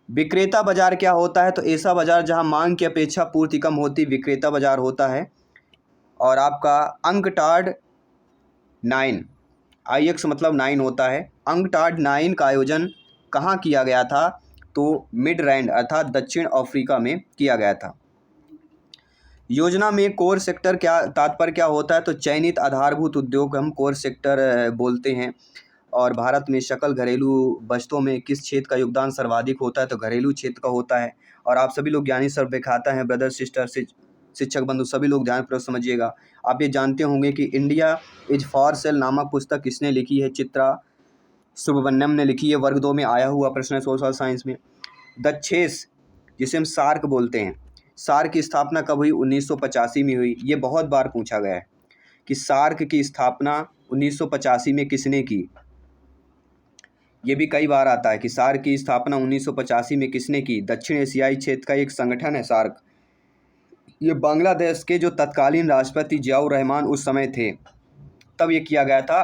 विक्रेता बाजार क्या होता है? तो ऐसा बाजार जहां मांग की अपेक्षा पूर्ति कम होती, विक्रेता बाजार होता है। और आपका अंकटाड 9, IX मतलब 9 होता है। अंकटाड 9 का आयोजन कहाँ किया गया था? तो मिडलैंड अर्थात दक्षिण अफ्रीका में किया गया था। योजना में कोर सेक्टर क्या तात्पर्य क्या होता है? तो चयनित आधारभूत उद्योग हम कोर सेक्टर बोलते हैं। और भारत में सकल घरेलू बचतों में किस क्षेत्र का योगदान सर्वाधिक होता है? तो घरेलू क्षेत्र का होता है। और आप सभी लोग ज्ञानी सर खाता हैं, ब्रदर सिस्टर शिक्षक बंधु सभी लोग ध्यानपूर्वक समझिएगा। आप ये जानते होंगे कि इंडिया इज फॉर सेल नामक पुस्तक किसने लिखी है? चित्रा सुब्रमण्यम ने लिखी है। वर्ग 2 में आया हुआ प्रश्न है सोशल साइंस में। दक्षेस जिसे हम सार्क बोलते हैं, सार्क की स्थापना कब हुई? 1985 में हुई। ये बहुत बार पूछा गया है कि सार्क की स्थापना 1985 में किसने की। ये भी कई बार आता है कि सार्क की स्थापना 1985 में किसने की। दक्षिण एशियाई क्षेत्र का एक संगठन है सार्क। ये बांग्लादेश के जो तत्कालीन राष्ट्रपति जियाउर रहमान उस समय थे, तब ये किया गया था।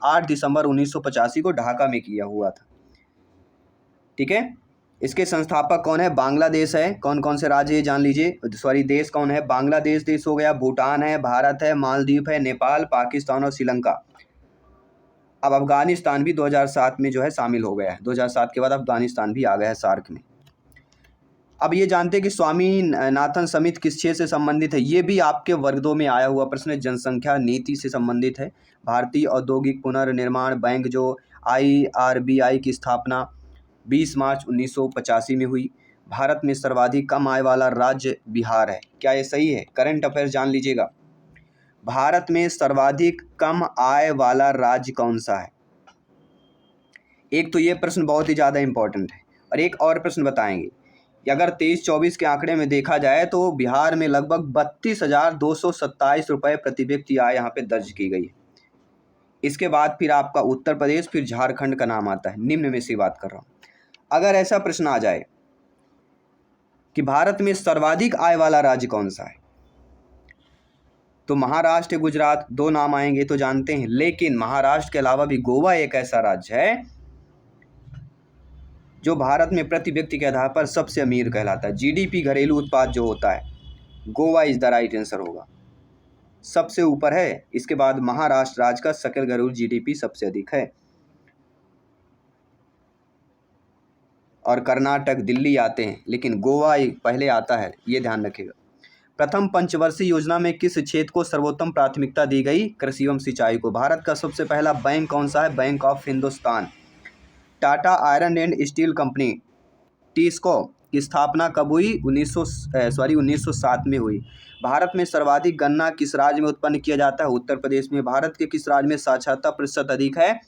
8 दिसंबर 1985 को ढाका में किया हुआ था। ठीक है। इसके संस्थापक कौन है? बांग्लादेश है। कौन कौन से राज्य ये जान लीजिए। देश कौन है? बांग्लादेश देश हो गया, भूटान है, भारत है, मालदीव है, नेपाल, पाकिस्तान और श्रीलंका। अब अफगानिस्तान भी 2007 में जो है शामिल हो गया है। 2007 के बाद अफगानिस्तान भी आ गया है सार्क में। अब ये जानते हैं कि स्वामीनाथन समिति किस क्षेत्र से संबंधित है? ये भी आपके वर्ग 2 में आया हुआ प्रश्न है, जनसंख्या नीति से संबंधित है। भारतीय औद्योगिक पुनर्निर्माण बैंक जो IRBI की स्थापना 20 मार्च 1985 में हुई। भारत में सर्वाधिक कम आय वाला राज्य बिहार है। क्या ये सही है? करंट अफेयर्स जान लीजिएगा। भारत में सर्वाधिक कम आय वाला राज्य कौन सा है? एक तो ये प्रश्न बहुत ही ज़्यादा इंपॉर्टेंट है। और एक और प्रश्न बताएंगे कि अगर 23-24 के आंकड़े में देखा जाए तो बिहार में लगभग 32,227 रुपये प्रति व्यक्ति आय यहाँ पे दर्ज की गई है। इसके बाद फिर आपका उत्तर प्रदेश, फिर झारखंड का नाम आता है। निम्न में से बात कर रहा हूँ। अगर ऐसा प्रश्न आ जाए कि भारत में सर्वाधिक आय वाला राज्य कौन सा है, तो महाराष्ट्र, गुजरात दो नाम आएंगे तो जानते हैं। लेकिन महाराष्ट्र के अलावा भी गोवा एक ऐसा राज्य है जो भारत में प्रति व्यक्ति के आधार पर सबसे अमीर कहलाता है। GDP घरेलू उत्पाद जो होता है, Goa is the right answer होगा, सबसे ऊपर है। इसके बाद महाराष्ट्र राज्य का सकल घरेलू GDP सबसे अधिक है। और कर्नाटक, दिल्ली आते हैं, लेकिन गोवा पहले आता है, ये ध्यान रखिएगा। प्रथम पंचवर्षीय योजना में किस क्षेत्र को सर्वोत्तम प्राथमिकता दी गई? कृषि एवं सिंचाई को। भारत का सबसे पहला बैंक कौन सा है? Bank of Hindustan. Tata iron and steel company TISCO की स्थापना कब हुई? 1907 में हुई। भारत में सर्वाधिक गन्ना किस राज्य में उत्पन्न किया जाता है? उत्तर प्रदेश में। भारत के किस राज्य में साक्षरता प्रतिशत अधिक है?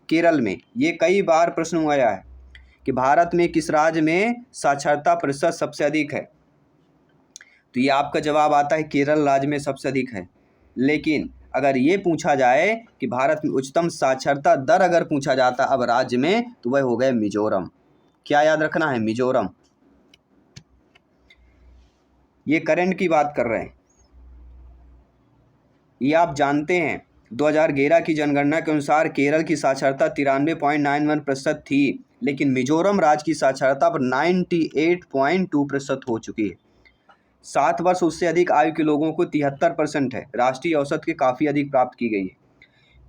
केरल में। ये कई बार प्रश्न हुआ है कि भारत में किस राज्य में साक्षरता प्रतिशत सबसे अधिक है, तो ये आपका जवाब आता है केरल राज्य में सबसे अधिक है। लेकिन अगर ये पूछा जाए कि भारत में उच्चतम साक्षरता दर अगर पूछा जाता अब राज्य में, तो वह हो गए मिजोरम। क्या याद रखना है? मिजोरम। ये करंट की बात कर रहे हैं। ये आप जानते हैं 2011 की जनगणना के अनुसार केरल की साक्षरता 93.91% थी, लेकिन मिजोरम राज्य की साक्षरता पर 98.2% हो चुकी है। 7 वर्ष उससे अधिक आयु के लोगों को 73% है। राष्ट्रीय औसत के काफ़ी अधिक प्राप्त की गई है।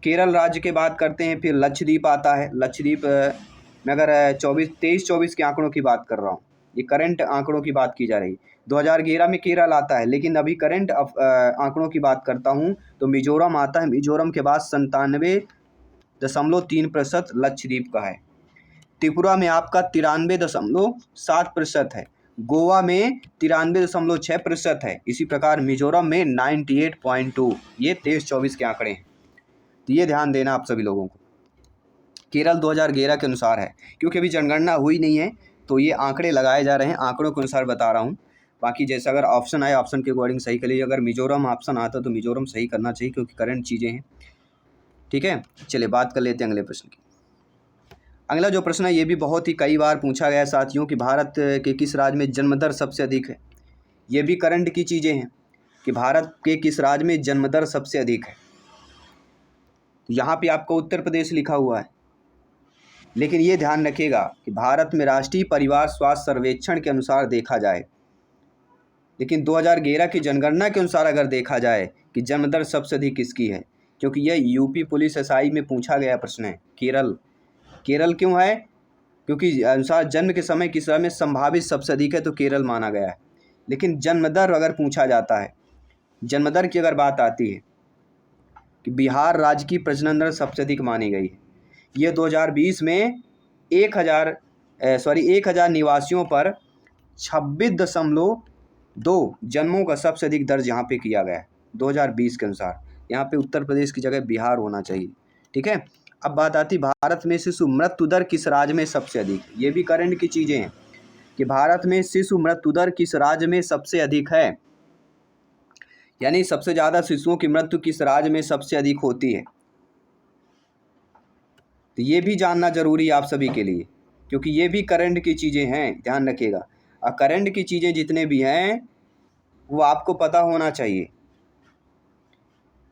केरल राज्य के बात करते हैं, फिर लक्षद्वीप आता है। लक्षद्वीप में अगर 23-24 के आंकड़ों की बात कर रहा हूँ, ये करंट आंकड़ों की बात की जा रही। 2011 में केरल आता है, लेकिन अभी करंट आंकड़ों की बात करता हूँ तो मिजोरम आता है। मिजोरम के बाद 97.3% लक्षद्वीप का है। त्रिपुरा में आपका 93.7% है। गोवा में 93.6% है। इसी प्रकार मिजोरम में 98.2। ये 23-24 के आंकड़े हैं, तो ये ध्यान देना आप सभी लोगों को। केरल 2011 के अनुसार है, क्योंकि अभी जनगणना हुई नहीं है तो ये आंकड़े लगाए जा रहे हैं, आंकड़ों के अनुसार बता रहा हूँ। बाकी जैसे अगर ऑप्शन आए, ऑप्शन के अकॉर्डिंग सही कर लीजिए। अगर मिजोरम ऑप्शन आता तो मिजोरम सही करना चाहिए, क्योंकि करंट चीज़ें हैं। ठीक है, चलिए बात कर लेते हैं अगले प्रश्न की। अगला जो प्रश्न है ये भी बहुत ही कई बार पूछा गया है साथियों कि भारत के किस राज्य में जन्म दर सबसे अधिक है। ये भी करंट की चीज़ें हैं कि भारत के किस राज्य में जन्म दर सबसे अधिक है। यहाँ पे आपका उत्तर प्रदेश लिखा हुआ है। लेकिन ये ध्यान रखिएगा कि भारत में राष्ट्रीय परिवार स्वास्थ्य सर्वेक्षण के अनुसार देखा जाए, लेकिन 2011 की जनगणना के अनुसार अगर देखा जाए कि जन्म दर सबसे अधिक किसकी है, क्योंकि यह यूपी पुलिस एसआई में पूछा गया प्रश्न है। केरल क्यों है? क्योंकि अनुसार जन्म के समय किस राज्य में संभावित सबसे अधिक है, तो केरल माना गया है। लेकिन जन्म दर अगर पूछा जाता है, जन्म दर की अगर बात आती है कि बिहार राज्य की प्रजनन दर सबसे अधिक मानी गई है। ये 2020 में 1000 निवासियों पर 26.2 जन्मों का सबसे अधिक दर्ज यहाँ पे किया गया है 2020 के अनुसार। यहाँ पे उत्तर प्रदेश की जगह बिहार होना चाहिए। ठीक है, अब बात आती भारत में शिशु मृत्यु दर किस राज्य में सबसे अधिक। ये भी करंट की चीज़ें हैं कि भारत में शिशु मृत्यु दर किस राज्य में सबसे अधिक है, यानी सबसे ज़्यादा शिशुओं की मृत्यु किस राज्य में सबसे अधिक होती है। तो ये भी जानना जरूरी है आप सभी के लिए, क्योंकि ये भी करंट की चीज़ें हैं, ध्यान रखिएगा। और करंट की चीज़ें जितने भी हैं वो आपको पता होना चाहिए,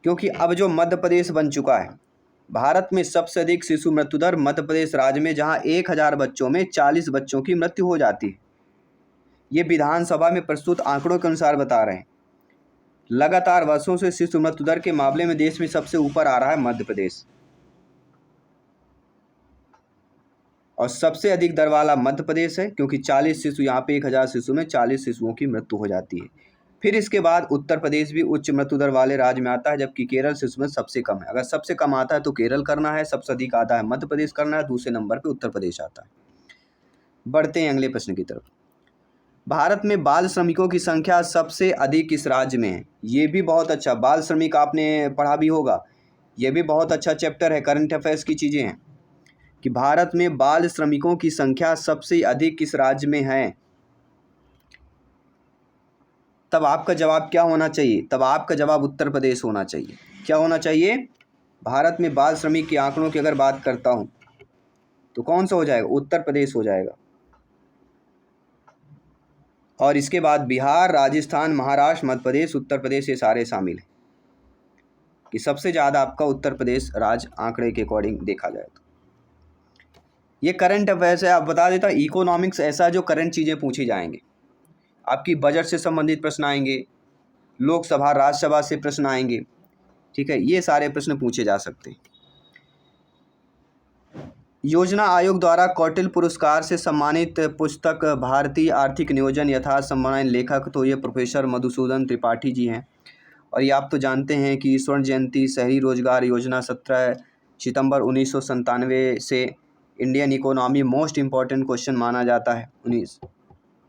क्योंकि अब जो मध्य प्रदेश बन चुका है, भारत में सबसे अधिक शिशु मृत्यु दर मध्य प्रदेश राज्य में, जहां 1000 बच्चों में 40 बच्चों की मृत्यु हो जाती है। ये विधानसभा में प्रस्तुत आंकड़ों के अनुसार बता रहे हैं। लगातार वर्षों से शिशु मृत्यु दर के मामले में देश में सबसे ऊपर आ रहा है मध्य प्रदेश, और सबसे अधिक दर वाला मध्य प्रदेश है, क्योंकि 40 शिशु, यहाँ पे 1000 शिशु में 40 शिशुओं की मृत्यु हो जाती है। फिर इसके बाद उत्तर प्रदेश भी उच्च मृत्यु दर वाले राज्य में आता है, जबकि केरल शिशु में सबसे कम है। अगर सबसे कम आता है तो केरल करना है, सबसे अधिक आता है मध्य प्रदेश करना है, दूसरे नंबर पे उत्तर प्रदेश आता है। बढ़ते हैं अगले प्रश्न की तरफ। भारत में बाल श्रमिकों की संख्या सबसे अधिक किस राज्य में है। ये भी बहुत अच्छा, बाल श्रमिक आपने पढ़ा भी होगा, ये भी बहुत अच्छा चैप्टर है, करंट अफेयर्स की चीज़ें हैं कि भारत में बाल श्रमिकों की संख्या सबसे अधिक किस राज्य में है। तब आपका जवाब क्या होना चाहिए? तब आपका जवाब उत्तर प्रदेश होना चाहिए। क्या होना चाहिए? भारत में बाल श्रमिक के आंकड़ों की अगर बात करता हूं तो कौन सा हो जाएगा? उत्तर प्रदेश हो जाएगा। और इसके बाद बिहार, राजस्थान, महाराष्ट्र, मध्य प्रदेश, उत्तर प्रदेश, ये सारे शामिल हैं कि सबसे ज़्यादा आपका उत्तर प्रदेश राज्य आंकड़े के अकॉर्डिंग देखा जाए तो। ये करंट अफेयर्स है, आप बता देता। इकोनॉमिक्स ऐसा जो करंट चीज़ें पूछी जाएंगे, आपकी बजट से संबंधित प्रश्न आएंगे, लोकसभा राज्यसभा से प्रश्न आएंगे। ठीक है, ये सारे प्रश्न पूछे जा सकते हैं। योजना आयोग द्वारा कौटिल्य पुरस्कार से सम्मानित पुस्तक भारतीय आर्थिक नियोजन यथार्थ सम्मानित लेखक, तो ये प्रोफेसर मधुसूदन त्रिपाठी जी हैं। और ये आप तो जानते हैं कि स्वर्ण जयंती शहरी रोजगार योजना 17 सितंबर 1997 से Indian economy most important question माना जाता है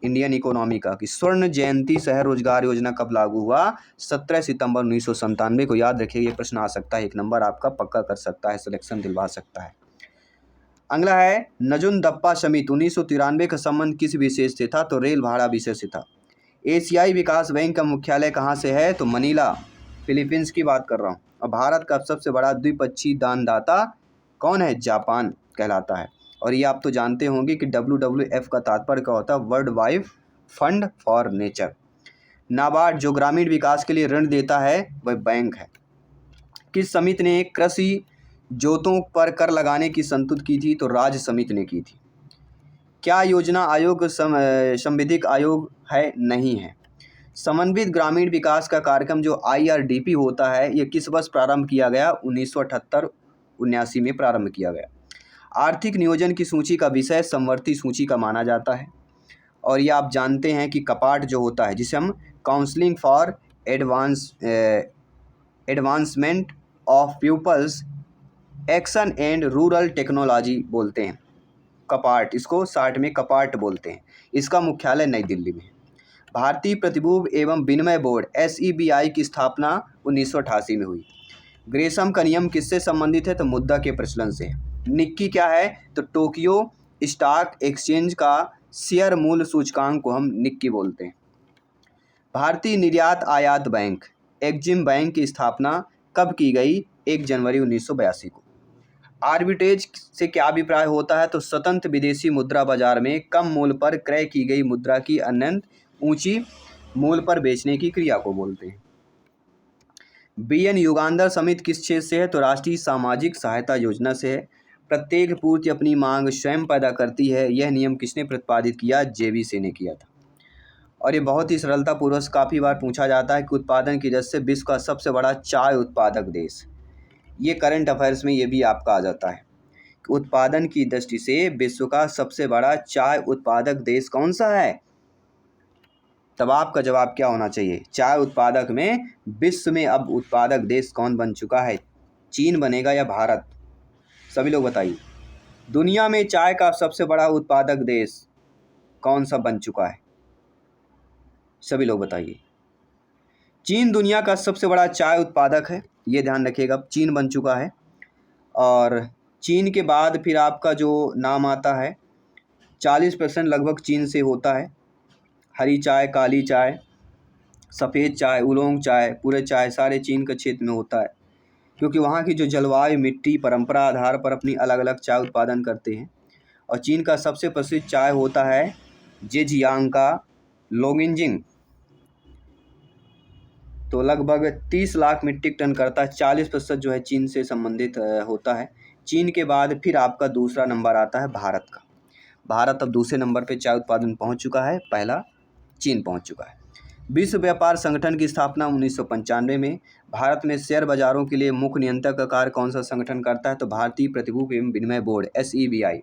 इंडियन इकोनॉमी का, कि स्वर्ण जयंती शहर रोजगार योजना कब लागू हुआ? 17 सितंबर 1997 को। याद रखिए, ये प्रश्न आ सकता है, 1 नंबर आपका पक्का कर सकता है, सिलेक्शन दिलवा सकता है। अगला है नजुन-दप्पा समिति 1993 का संबंध किस विषय से था? तो रेल भाड़ा विषय से था। एशियाई विकास बैंक का मुख्यालय कहाँ से है? तो मनीला, फिलीपींस की बात कर रहा हूँ। और भारत का सबसे बड़ा द्विपक्षीय दानदाता कौन है? जापान कहलाता है। और ये आप तो जानते होंगे कि WWF का तात्पर्य क्या होता है? World wide fund for nature. NABARD जो ग्रामीण विकास के लिए ऋण देता है वह बैंक है। किस समिति ने कृषि जोतों पर कर लगाने की संस्तुत की थी? तो राज्य समिति ने की थी। क्या योजना आयोग संविधिक आयोग है? नहीं है। समन्वित ग्रामीण विकास का कार्यक्रम जो IRDP होता है, ये किस वर्ष प्रारंभ किया गया? 1978-79 में प्रारंभ किया गया। आर्थिक नियोजन की सूची का विषय समवर्ती सूची का माना जाता है। और ये आप जानते हैं कि कपाट जो होता है, जिसे हम counselling for advancement of peoples action and rural technology बोलते हैं, कपाट, इसको शार्ट में कपाट बोलते हैं। इसका मुख्यालय नई दिल्ली में है। भारतीय प्रतिभूति एवं विनिमय बोर्ड SEBI की स्थापना 1988 में हुई। ग्रेशम का नियम किससे संबंधित है? तो मुद्रा के प्रचलन से। निक्की क्या है? तो टोक्यो स्टॉक एक्सचेंज का शेयर मूल्य सूचकांक को हम निक्की बोलते हैं। भारतीय निर्यात आयात बैंक एक्जिम बैंक की स्थापना कब की गई? 1 जनवरी 1982 को। आर्बिट्रेज से क्या अभिप्राय होता है? तो स्वतंत्र विदेशी मुद्रा बाजार में कम मूल्य पर क्रय की गई मुद्रा की अनंत ऊंची मूल्य पर बेचने की क्रिया को बोलते हैं। BN युगांधर समिति किस क्षेत्र से है? तो राष्ट्रीय सामाजिक सहायता योजना से है। प्रत्येक पूर्ति अपनी मांग स्वयं पैदा करती है, यह नियम किसने प्रतिपादित किया? JVC ने किया था। और ये बहुत ही सरलतापूर्वक काफ़ी बार पूछा जाता है कि उत्पादन की दृष्टि से विश्व का सबसे बड़ा चाय उत्पादक देश, ये करंट अफेयर्स में ये भी आपका आ जाता है कि उत्पादन की दृष्टि से विश्व का सबसे बड़ा चाय उत्पादक देश कौन सा है? तब आपका जवाब क्या होना चाहिए? चाय उत्पादक में विश्व में अब उत्पादक देश कौन बन चुका है? चीन बनेगा या भारत? सभी लोग बताइए, दुनिया में चाय का सबसे बड़ा उत्पादक देश कौन सा बन चुका है? सभी लोग बताइए। चीन दुनिया का सबसे बड़ा चाय उत्पादक है, ये ध्यान रखिएगा, चीन बन चुका है। और चीन के बाद फिर आपका जो नाम आता है 40% लगभग चीन से होता है। हरी चाय, काली चाय, सफ़ेद चाय, उलोंग चाय, पूरे चाय सारे चीन के क्षेत्र में होता है, क्योंकि वहाँ की जो जलवायु, मिट्टी, परंपरा आधार पर अपनी अलग अलग चाय उत्पादन करते हैं। और चीन का सबसे प्रसिद्ध चाय होता है जेजियांग का लोंगिंजिंग, तो लगभग 30 लाख मीट्रिक टन करता है। 40% जो है चीन से संबंधित होता है। चीन के बाद फिर आपका दूसरा नंबर आता है भारत का। भारत अब दूसरे नंबर पे चाय उत्पादन पहुंच चुका है, पहला चीन पहुंच चुका है। विश्व व्यापार संगठन की स्थापना 1995 में। भारत में शेयर बाजारों के लिए मुख्य नियंत्रक का कार्य कौन सा संगठन करता है? तो भारतीय प्रतिभूति एवं विनिमय बोर्ड, SEBI।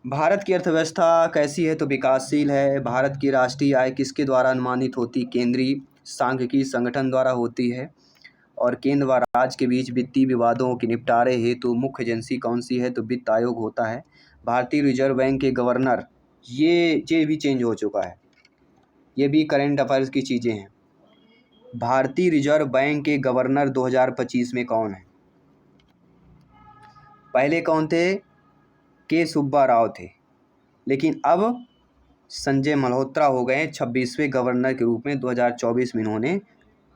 भारत की अर्थव्यवस्था कैसी है? तो विकासशील है। भारत की राष्ट्रीय आय किसके द्वारा अनुमानित होती? केंद्रीय सांख्यिकी संगठन द्वारा होती है। और केंद्र व राज्य के बीच वित्तीय विवादों के निपटारे हेतु मुख्य एजेंसी कौन सी है? तो वित्त आयोग होता है। भारतीय रिजर्व बैंक के गवर्नर, ये भी चेंज हो चुका है, ये भी करंट अफेयर्स की चीज़ें हैं। भारतीय रिजर्व बैंक के गवर्नर 2025 में कौन है? पहले कौन थे? के सुब्बा राव थे, लेकिन अब संजय मल्होत्रा हो गए 26वें गवर्नर के रूप में। 2024 में इन्होंने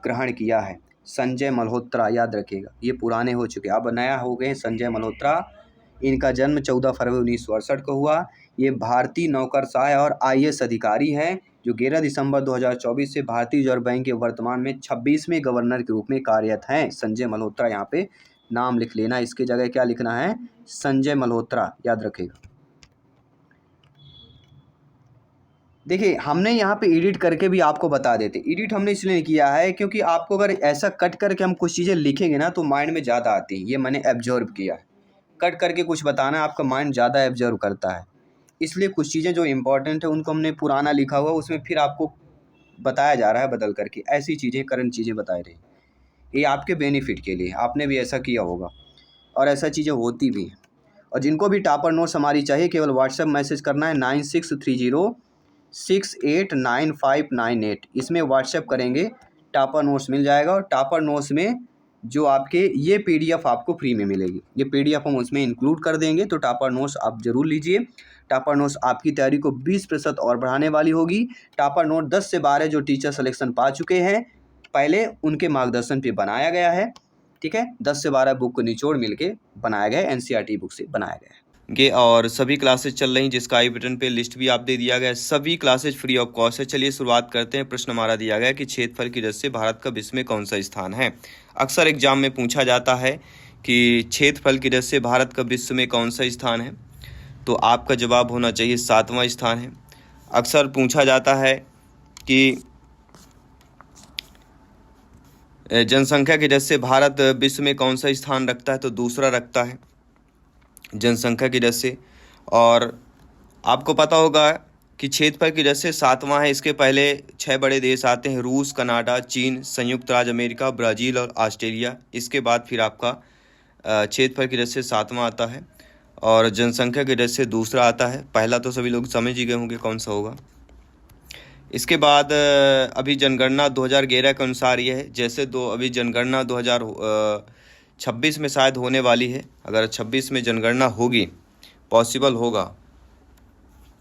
ग्रहण किया है। संजय मल्होत्रा, याद रखिएगा, ये पुराने हो चुके, अब नया हो गए संजय मल्होत्रा। इनका जन्म 14 फरवरी 1968 को हुआ। ये भारतीय नौकरशाह और IAS अधिकारी हैं, जो 11 दिसंबर 2024 से भारतीय रिजर्व बैंक के वर्तमान में 26वें गवर्नर के रूप में कार्यरत हैं। संजय मल्होत्रा, यहाँ पे नाम लिख लेना, इसके जगह क्या लिखना है? संजय मल्होत्रा, याद रखेगा। देखिए, हमने यहाँ पे एडिट करके भी आपको बता देते। एडिट हमने इसलिए किया है क्योंकि आपको अगर ऐसा कट करके हम कुछ चीज़ें लिखेंगे ना तो माइंड में ज़्यादा आती हैं। ये मैंने एब्जॉर्व किया है, कट करके कुछ बताना आपका माइंड ज़्यादा एब्जॉर्व करता है, इसलिए कुछ चीज़ें जो इम्पोर्टेंट है उनको हमने पुराना लिखा हुआ, उसमें फिर आपको बताया जा रहा है बदल करके। ऐसी चीज़ें, करंट चीज़ें बताए रही, ये आपके बेनिफिट के लिए। आपने भी ऐसा किया होगा और ऐसा चीज़ें होती भी हैं। और जिनको भी टॉपर नोट्स हमारी चाहिए, केवल व्हाट्सएप मैसेज करना है 9630689598, इसमें व्हाट्सएप करेंगे, टॉपर नोट्स मिल जाएगा। और टॉपर नोट्स में जो आपके ये PDF आपको फ्री में मिलेगी, ये PDF हम उसमें इंक्लूड कर देंगे, तो टॉपर नोट्स आप ज़रूर लीजिए। टॉपर नोट्स आपकी तैयारी को 20% और बढ़ाने वाली होगी। टॉपर नोट 10 से 12 जो टीचर सिलेक्शन पा चुके हैं पहले, उनके मार्गदर्शन पे बनाया गया है, ठीक है। 10 से 12 बुक को निचोड़ मिलके बनाया गया है, NCERT बुक से बनाया गया है। और सभी क्लासेज चल रही, जिसका आई बटन पे लिस्ट भी आप दे दिया गया है। सभी क्लासेज फ्री ऑफ कॉस्ट है। चलिए शुरुआत करते हैं। प्रश्न हमारा दिया गया है कि क्षेत्रफल की दृष्टि से भारत का विश्व में कौन सा स्थान है? अक्सर एग्जाम में पूछा जाता है कि क्षेत्रफल की दृष्टि से भारत का विश्व में कौन सा स्थान है, तो आपका जवाब होना चाहिए 7वां स्थान है। अक्सर पूछा जाता है कि जनसंख्या की दृष्टि से भारत विश्व में कौन सा स्थान रखता है, तो दूसरा रखता है जनसंख्या की दृष्टि से। और आपको पता होगा कि क्षेत्रफल की दृष्टि से 7वां है। इसके पहले 6 बड़े देश आते हैं, रूस, कनाडा, चीन, संयुक्त राज्य अमेरिका, ब्राज़ील और ऑस्ट्रेलिया। इसके बाद फिर आपका क्षेत्रफल की दृष्टि से 7वां आता है और जनसंख्या की दृष्टि से दूसरा आता है। पहला तो सभी लोग समझ ही गए होंगे कौन सा होगा। इसके बाद अभी जनगणना 2011 के अनुसार ये है, जैसे अभी जनगणना 2026 में शायद होने वाली है। अगर 26 में जनगणना होगी, पॉसिबल होगा,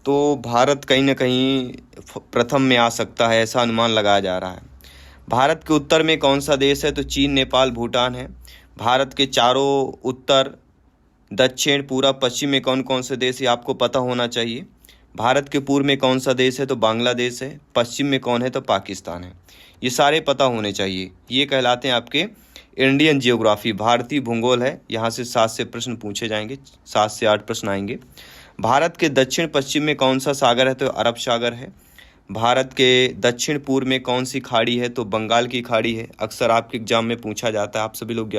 तो भारत कहीं ना कहीं प्रथम में आ सकता है, ऐसा अनुमान लगाया जा रहा है। भारत के उत्तर में कौन सा देश है? तो चीन, नेपाल, भूटान है। भारत के चारों उत्तर, दक्षिण, पूर्व, पश्चिम में कौन कौन से देश है आपको पता होना चाहिए। भारत के पूर्व में कौन सा देश है? तो बांग्लादेश है। पश्चिम में कौन है? तो पाकिस्तान है। ये सारे पता होने चाहिए। ये कहलाते हैं आपके इंडियन जियोग्राफी भारतीय भूगोल है, यहाँ से 7 से प्रश्न पूछे जाएंगे, 7 से 8 प्रश्न आएंगे। भारत के दक्षिण पश्चिम में कौन सा सागर है? तो अरब सागर है। भारत के दक्षिण पूर्व में कौन सी खाड़ी है? तो बंगाल की खाड़ी है। अक्सर आपके एग्जाम में पूछा जाता है, आप सभी लोग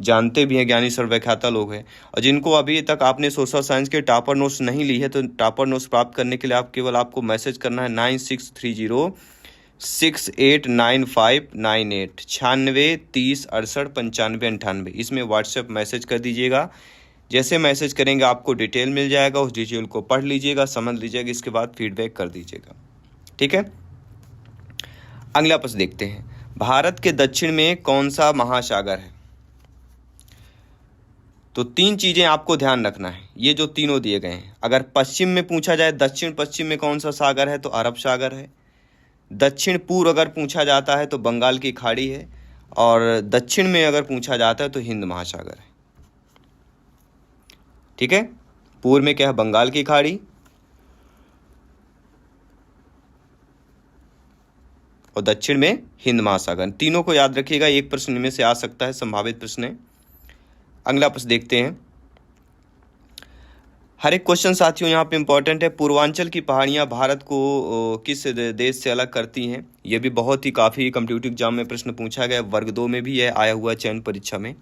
जानते भी हैं, ज्ञानी सर्वव्याख्याता लोग हैं। और जिनको अभी तक आपने सोशल साइंस के टॉपर नोट्स नहीं ली है, तो टॉपर नोट्स प्राप्त करने के लिए आपको मैसेज करना है 9630689598 96 30 68 95 98। इसमें व्हाट्सएप मैसेज कर दीजिएगा। जैसे मैसेज करेंगे आपको डिटेल मिल जाएगा, उस डिटेल को पढ़ लीजिएगा, समझ लीजिएगा, इसके बाद फीडबैक कर दीजिएगा। ठीक है, अगला प्रश्न देखते हैं। भारत के दक्षिण में कौन सा महासागर है? तो 3 चीजें आपको ध्यान रखना है, ये जो तीनों दिए गए हैं। अगर पश्चिम में पूछा जाए, दक्षिण पश्चिम में कौन सा सागर है? तो अरब सागर है। दक्षिण पूर्व अगर पूछा जाता है तो बंगाल की खाड़ी है, और दक्षिण में अगर पूछा जाता है तो हिंद महासागर है। ठीक है, पूर्व में क्या है? बंगाल की खाड़ी, और दक्षिण में हिंद महासागर। तीनों को याद रखिएगा, एक प्रश्न में से आ सकता है, संभावित प्रश्न है। अगला प्रश्न देखते हैं। हर एक क्वेश्चन साथियों यहाँ पे इंपॉर्टेंट है। पूर्वांचल की पहाड़ियाँ भारत को किस देश से अलग करती हैं? ये भी बहुत ही काफ़ी कॉम्पिटिटिव एग्जाम में प्रश्न पूछा गया, वर्ग 2 में भी यह आया हुआ चयन परीक्षा में,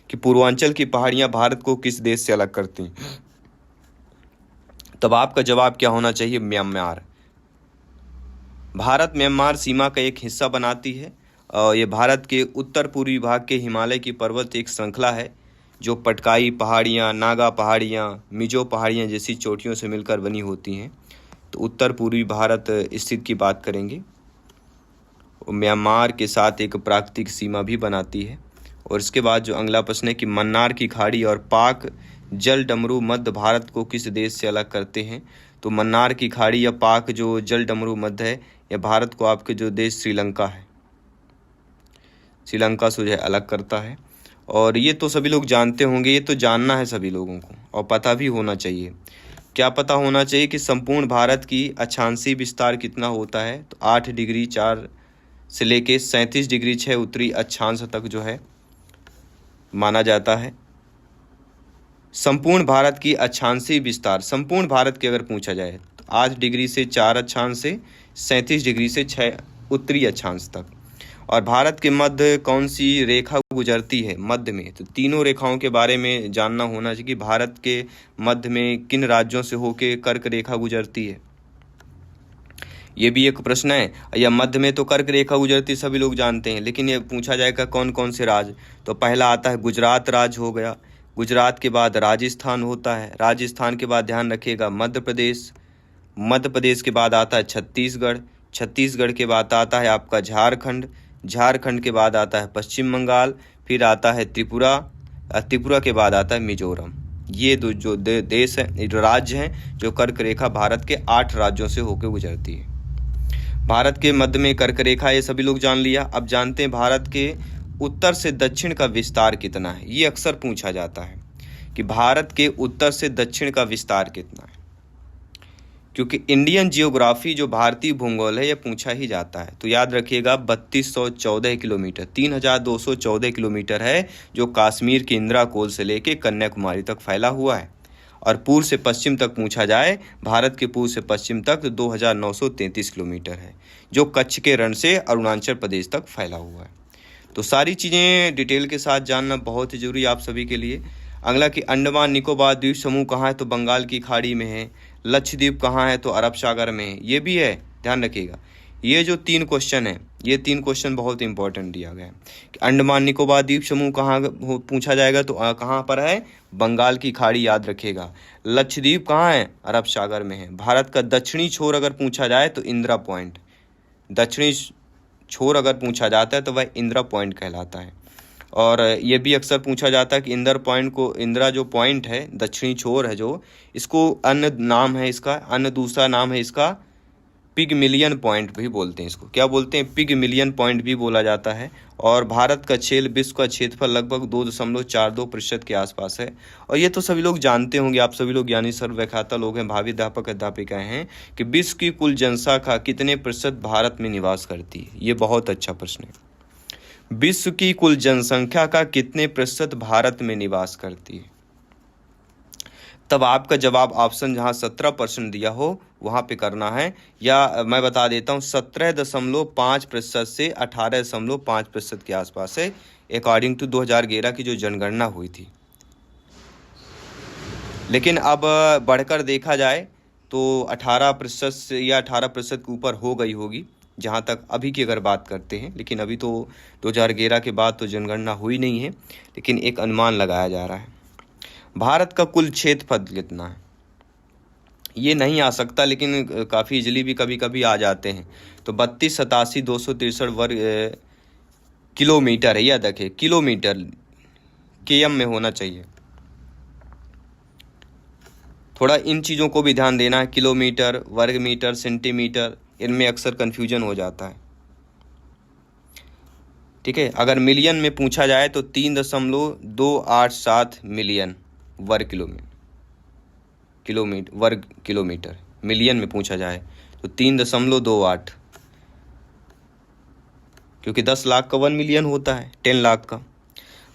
कि पूर्वांचल की पहाड़ियाँ भारत को किस देश से अलग करती हैं। तब आपका जवाब क्या होना चाहिए? म्यांमार। भारत म्यांमार सीमा का एक हिस्सा बनाती है, और ये भारत के उत्तर पूर्वी भाग के हिमालय की पर्वत एक श्रृंखला है, जो पटकाई पहाड़ियाँ, नागा पहाड़ियाँ, मिजो पहाड़ियाँ जैसी चोटियों से मिलकर बनी होती हैं। तो उत्तर पूर्वी भारत स्थित की बात करेंगे, म्यांमार के साथ एक प्राकृतिक सीमा भी बनाती है। और इसके बाद जो अगला प्रश्न है कि मन्नार की खाड़ी और पाक जल डमरू मध्य भारत को किस देश से अलग करते हैं? तो मन्नार की खाड़ी या पाक जो जल डमरू मध्य है, यह भारत को आपके जो देश श्रीलंका है, श्रीलंका से जो है अलग करता है। और ये तो सभी लोग जानते होंगे, ये तो जानना है सभी लोगों को, और पता भी होना चाहिए। क्या पता होना चाहिए कि संपूर्ण भारत की अक्षांशीय विस्तार कितना होता है? तो 8 डिग्री 4 से लेके 37 डिग्री 6 उत्तरी अक्षांश तक जो है माना जाता है। संपूर्ण भारत की अक्षांशीय विस्तार, संपूर्ण भारत की अगर पूछा जाए तो 8 डिग्री से 4 अक्षांश से 37 डिग्री से 6 उत्तरी अक्षांश तक। और भारत के मध्य कौन सी रेखा गुजरती है? मध्य में तो तीनों रेखाओं के बारे में जानना होना चाहिए कि भारत के मध्य में किन राज्यों से होके कर्क रेखा गुजरती है, ये भी एक प्रश्न है। या मध्य में तो कर्क रेखा गुजरती सभी लोग जानते हैं, लेकिन ये पूछा जाएगा कौन कौन से राज्य। तो पहला आता है गुजरात राज्य हो गया, गुजरात के बाद राजस्थान होता है, राजस्थान के बाद ध्यान रखिएगा मध्य प्रदेश, मध्य प्रदेश के बाद आता है छत्तीसगढ़, छत्तीसगढ़ के बाद आता है आपका झारखंड, झारखंड के बाद आता है पश्चिम बंगाल, फिर आता है त्रिपुरा, त्रिपुरा के बाद आता है मिजोरम। ये जो देश है, जो राज्य हैं, जो कर्क रेखा भारत के 8 राज्यों से होकर गुजरती है। भारत के मध्य में कर्क रेखा, ये सभी लोग जान लिया। अब जानते हैं भारत के उत्तर से दक्षिण का विस्तार कितना है। ये अक्सर पूछा जाता है कि भारत के उत्तर से दक्षिण का विस्तार कितना है, क्योंकि इंडियन जियोग्राफी जो भारतीय भूगोल है ये पूछा ही जाता है। तो याद रखिएगा 3214 किलोमीटर, 3214 किलोमीटर है, जो कश्मीर के इंदिरा कोल से लेके कन्याकुमारी तक फैला हुआ है। और पूर्व से पश्चिम तक पूछा जाए, भारत के पूर्व से पश्चिम तक 2933 किलोमीटर है, जो कच्छ के रण से अरुणाचल प्रदेश तक फैला हुआ है। तो सारी चीज़ें डिटेल के साथ जानना बहुत ही जरूरी आप सभी के लिए। अगला कि अंडमान निकोबार द्वीप समूह कहाँ है? तो बंगाल की खाड़ी में है। लक्षद्वीप कहाँ है? तो अरब सागर में है। ये भी है, ध्यान रखिएगा। ये जो 3 क्वेश्चन है, ये 3 क्वेश्चन बहुत इंपॉर्टेंट दिया गया है कि अंडमान निकोबार द्वीप समूह कहाँ पूछा जाएगा, तो कहाँ पर है? बंगाल की खाड़ी, याद रखिएगा। लक्षद्वीप कहाँ है? अरब सागर में है। भारत का दक्षिणी छोर अगर पूछा जाए तो इंदिरा पॉइंट, दक्षिणी छोर अगर पूछा जाता है तो वह इंदिरा पॉइंट कहलाता है। और ये भी अक्सर पूछा जाता है कि इंदिरा जो पॉइंट है, दक्षिणी छोर है जो, इसको अन्य नाम है इसका, अन्य दूसरा नाम है इसका पिगमिलियन पॉइंट भी बोलते हैं। इसको क्या बोलते हैं? पिगमिलियन पॉइंट भी बोला जाता है। और भारत का विश्व का क्षेत्रफल लगभग 2.42% के आसपास है। और ये तो सभी लोग जानते होंगे, आप सभी लोग यानी सर्वव्याख्याता लोग हैं, भावी अध्यापक अध्यापिकाएं हैं, कि विश्व की कुल जनसंख्या कितने प्रतिशत भारत में निवास करती है। ये बहुत अच्छा प्रश्न है। विश्व की कुल जनसंख्या का कितने प्रतिशत भारत में निवास करती है? तब आपका जवाब ऑप्शन जहां 17% दिया हो वहां पे करना है, या मैं बता देता हूं 17.5% से 18.5% के आसपास है, अकॉर्डिंग टू 2011 की जो जनगणना हुई थी। लेकिन अब बढ़कर देखा जाए तो 18% से या 18% के ऊपर हो गई होगी, जहाँ तक अभी की अगर बात करते हैं। लेकिन अभी तो 2011 के बाद तो जनगणना हुई नहीं है, लेकिन एक अनुमान लगाया जा रहा है। भारत का कुल क्षेत्रफल कितना है? ये नहीं आ सकता, लेकिन काफ़ी इजली भी कभी कभी आ जाते हैं। तो 32,87,263 वर्ग किलोमीटर है। यह देखिए किलोमीटर, केएम में होना चाहिए। थोड़ा इन चीज़ों को भी ध्यान देना है, किलोमीटर, वर्ग मीटर, सेंटीमीटर, इनमें अक्सर कन्फ्यूजन हो जाता है। ठीक है, अगर मिलियन में पूछा जाए तो 3.287 मिलियन वर्ग किलोमीटर। मिलियन में पूछा जाए तो 3.28, क्योंकि 10 लाख का 1 मिलियन होता है, 10 लाख का।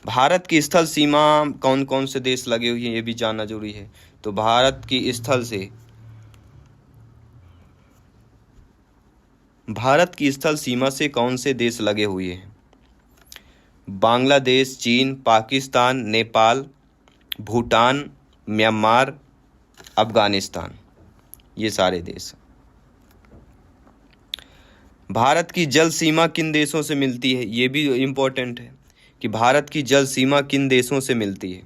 भारत की स्थल सीमा कौन कौन से देश लगे हुए हैं ये भी जानना जरूरी है। तो भारत की स्थल सीमा से कौन से देश लगे हुए हैं? बांग्लादेश, चीन, पाकिस्तान, नेपाल, भूटान, म्यांमार, अफगानिस्तान, ये सारे देश। भारत की जल सीमा किन देशों से मिलती है? ये भी इम्पोर्टेंट है कि भारत की जल सीमा किन देशों से मिलती है।